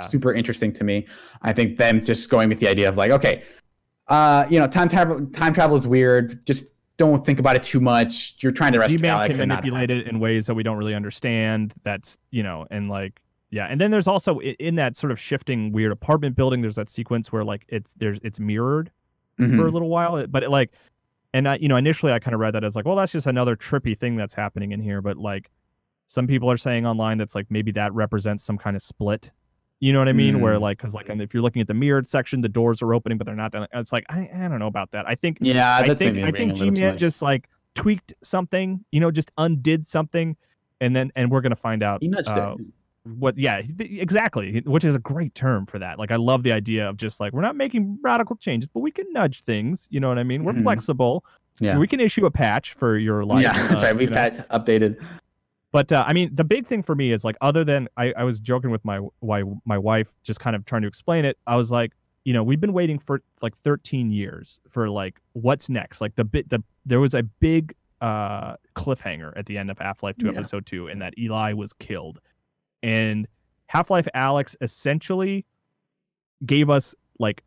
super interesting to me. I think them just going with the idea of like, okay, time travel is weird. Just don't think about it too much. You're trying to rescue Alex. Can manipulate it in ways that we don't really understand. That's, and like, and then there's also in that sort of shifting weird apartment building, there's that sequence where like it's mirrored for a little while, but it, like, and initially I kind of read that as like, well, that's just another trippy thing that's happening in here. But like, some people are saying online that's like maybe that represents some kind of split. You know what I mean? Where like, because like, and if you're looking at the mirrored section, the doors are opening, but they're not. It's like I don't know about that. I think G-Man just like tweaked something, just undid something, and we're gonna find out. He nudged it. What? Yeah, exactly. Which is a great term for that. Like, I love the idea of just like, we're not making radical changes, but we can nudge things. You know what I mean? We're flexible. Yeah, we can issue a patch for your life. Yeah, that's right. We've updated. But I mean, the big thing for me is like, other than I was joking with my wife, just kind of trying to explain it. I was like, we've been waiting for like 13 years for like what's next. Like there was a big cliffhanger at the end of Half-Life 2 Episode 2, and that Eli was killed, and Half-Life Alyx essentially gave us like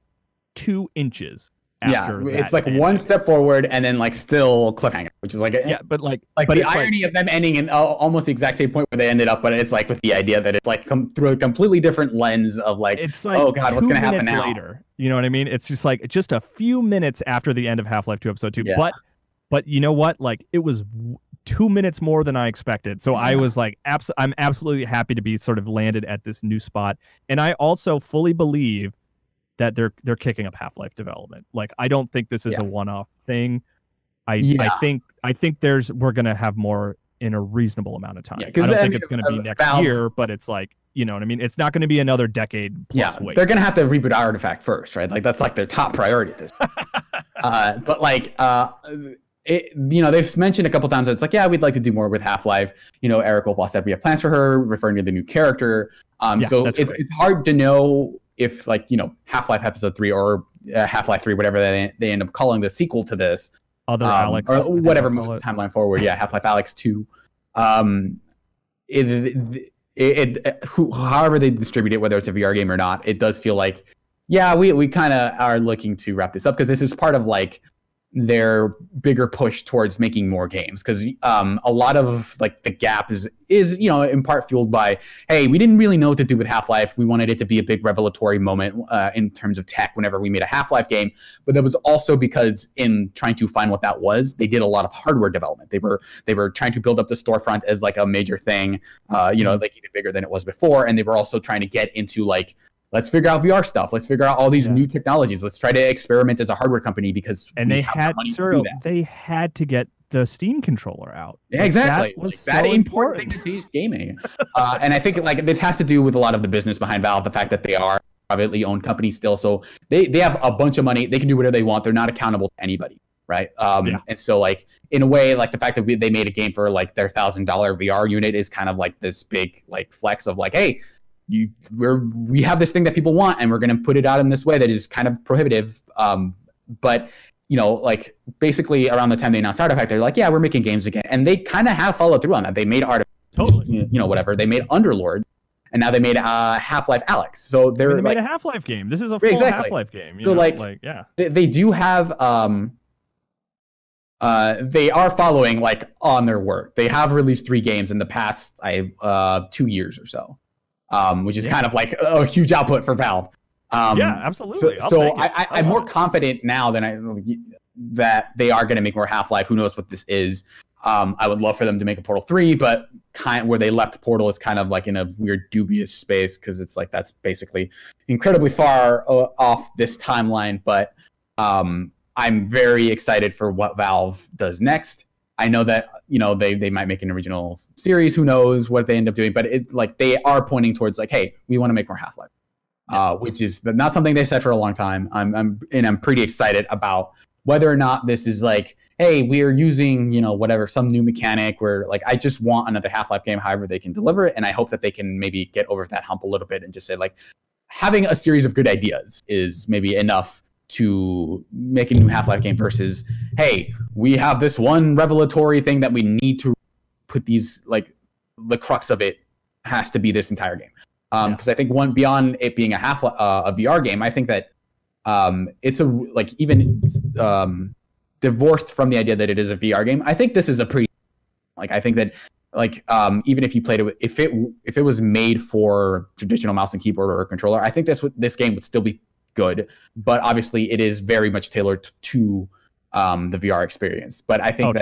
2 inches. It's like one step forward and then like still cliffhanger, which is like but the irony of them ending in almost the exact same point where they ended up, but it's like with the idea that it's like come through a completely different lens of like, oh god, what's gonna happen now? Later, you know what I mean? It's just like just a few minutes after the end of Half-Life 2 Episode 2, but you know what? Like, it was 2 minutes more than I expected. So I was like, I'm absolutely happy to be sort of landed at this new spot, and I also fully believe that they're kicking up Half-Life development. Like, I don't think this is a one-off thing. I think we're gonna have more in a reasonable amount of time. I don't think it's gonna be next year, but it's like, you know what I mean? It's not gonna be another decade plus wait. They're gonna have to reboot Artifact first, right? Like, that's like their top priority at this point. But like they've mentioned a couple times that it's like, we'd like to do more with Half-Life. Eric Opal said we have plans for her, referring to the new character. So it's hard to know if like, Half-Life Episode 3 or Half-Life 3, whatever they end up calling the sequel to this, Alyx, or whatever moves the timeline forward. Half-Life Alyx 2. However they distribute it, whether it's a VR game or not, it does feel like, we kind of are looking to wrap this up, because this is part of like their bigger push towards making more games, because a lot of like the gap is in part fueled by, hey, we didn't really know what to do with Half-Life. We wanted it to be a big revelatory moment in terms of tech whenever we made a Half-Life game, but that was also because in trying to find what that was, they did a lot of hardware development. They were trying to build up the storefront as like a major thing, like even bigger than it was before, and they were also trying to get into like, let's figure out VR stuff. Let's figure out all these new technologies. Let's try to experiment as a hardware company because they had to get the Steam controller out. Yeah, exactly. That important thing to change gaming. And I think like this has to do with a lot of the business behind Valve, the fact that they are a privately owned company still. So they have a bunch of money. They can do whatever they want. They're not accountable to anybody, right? And so like in a way, like the fact that they made a game for like their $1,000 VR unit is kind of like this big like flex of like, hey, we have this thing that people want, and we're going to put it out in this way that is kind of prohibitive. But like basically around the time they announced Artifact, they're like, yeah, we're making games again, and they kind of have followed through on that. They made Artifact, whatever. They made Underlord, and now they made Half-Life Alyx. So they made a Half-Life game. This is a full Half-Life game. They do have. They are following like on their work. They have released 3 games in the past 2 years or so. Which is kind of like a huge output for Valve. Absolutely. So I'm more confident now than that they are going to make more Half-Life. Who knows what this is? I would love for them to make a Portal 3, but where they left Portal is kind of like in a weird dubious space, because it's like that's basically incredibly far off this timeline. But I'm very excited for what Valve does next. I know that they might make an original series. Who knows what they end up doing? But it like they are pointing towards like, hey, we want to make more Half-Life, which is not something they said for a long time. I'm pretty excited about whether or not this is like, hey, we're using whatever some new mechanic where like I just want another Half-Life game. However they can deliver it, and I hope that they can maybe get over that hump a little bit and just say like, having a series of good ideas is maybe enough to make a new Half-Life game versus, hey, we have this one revelatory thing that we need to put these, like, the crux of it has to be this entire game. Because I think beyond it being a VR game, I think that it's even divorced from the idea that it is a VR game. I think this is a pretty, like, I think that like even if you played it, if it was made for traditional mouse and keyboard or a controller, I think this game would still be good, but obviously it is very much tailored to the VR experience. But I think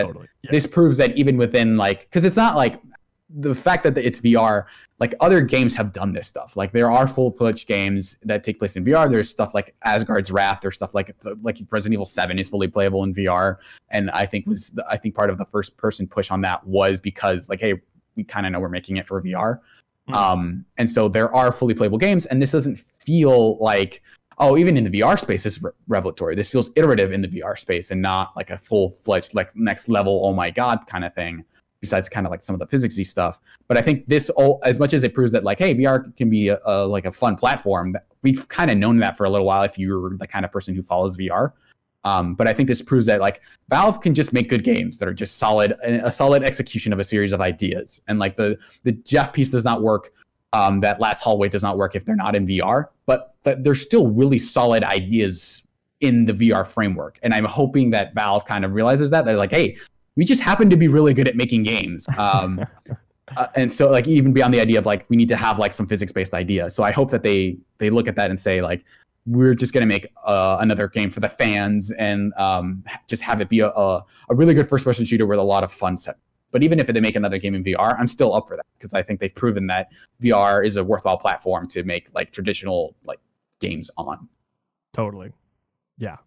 this proves that even within like, because it's not like the fact that it's VR, like other games have done this stuff. Like there are full-fledged games that take place in VR. There's stuff like Asgard's Wrath. There's stuff like Resident Evil 7 is fully playable in VR. And I think part of the first person push on that was because like, hey, we kind of know we're making it for VR. And so there are fully playable games, and this doesn't feel like, oh, even in the VR space, it's revelatory. This feels iterative in the VR space and not like a full-fledged, like next level, oh my God kind of thing, besides kind of like some of the physicsy stuff. But I think this, as much as it proves that like, hey, VR can be like a fun platform, we've kind of known that for a little while if you're the kind of person who follows VR. But I think this proves that like Valve can just make good games that are just a solid execution of a series of ideas. And like the Jeff piece does not work. That last hallway does not work if they're not in VR, but there's still really solid ideas in the VR framework. And I'm hoping that Valve kind of realizes that. They're like, hey, we just happen to be really good at making games. And so like even beyond the idea of like, we need to have like some physics-based idea. So I hope that they look at that and say like, we're just going to make another game for the fans and just have it be a really good first-person shooter with a lot of fun set. But even if they make another game in VR, I'm still up for that because I think they've proven that VR is a worthwhile platform to make like traditional like games on. Totally. Yeah.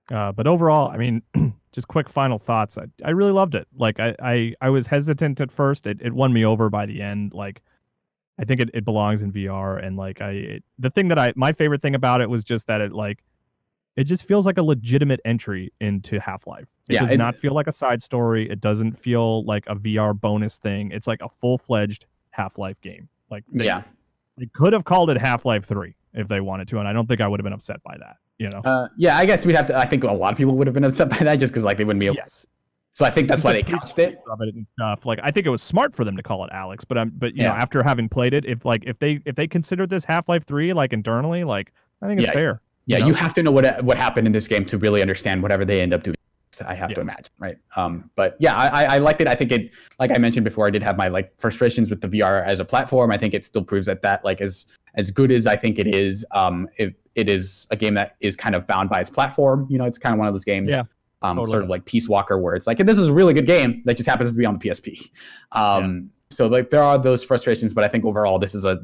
But overall, I mean, just quick final thoughts. I really loved it. Like I was hesitant at first. It won me over by the end. Like I think it belongs in VR. And like my favorite thing about it was just that it just feels like a legitimate entry into Half-Life. It does not feel like a side story. It doesn't feel like a VR bonus thing. It's like a full-fledged Half-Life game. Like they could have called it Half-Life 3 if they wanted to, and I don't think I would have been upset by that. I guess we'd have to. I think a lot of people would have been upset by that just because like they wouldn't be able. Yes. So I think that's why they couched it. Of it and stuff. Like I think it was smart for them to call it Alyx, but you know, after having played it, if they consider this Half-Life 3 like internally, like I think it's fair. Yeah, you have to know what happened in this game to really understand whatever they end up doing. I have to imagine, right? But yeah, I liked it. I think it, like I mentioned before, I did have my like frustrations with the VR as a platform. I think it still proves that like as good as I think it is, it is a game that is kind of bound by its platform. You know, it's kind of one of those games, totally. Sort of like Peace Walker, where it's like, this is a really good game that just happens to be on the PSP. So like there are those frustrations, but I think overall this is a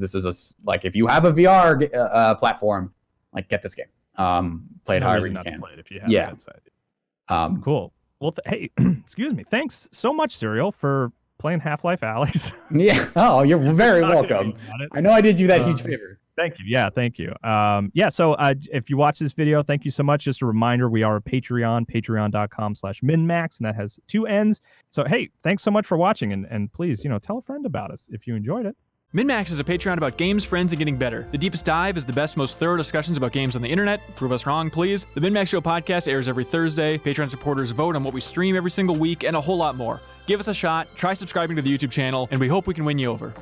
like, if you have a VR platform, like, get this game. Play it however you can. Play it if you have it. Cool. Well, hey, excuse me. Thanks so much, Serial, for playing Half-Life Alyx. Yeah. Oh, you're very welcome. I know I did you that huge favor. Thank you. Yeah, thank you. So if you watch this video, thank you so much. Just a reminder, we are a Patreon, patreon.com/MinnMax, and that has 2 N's. So, hey, thanks so much for watching, and please, tell a friend about us if you enjoyed it. MinnMax is a Patreon about games, friends, and getting better. The Deepest Dive is the best, most thorough discussions about games on the internet. Prove us wrong, please. The MinnMax Show podcast airs every Thursday. Patreon supporters vote on what we stream every single week, and a whole lot more. Give us a shot, try subscribing to the YouTube channel, and we hope we can win you over.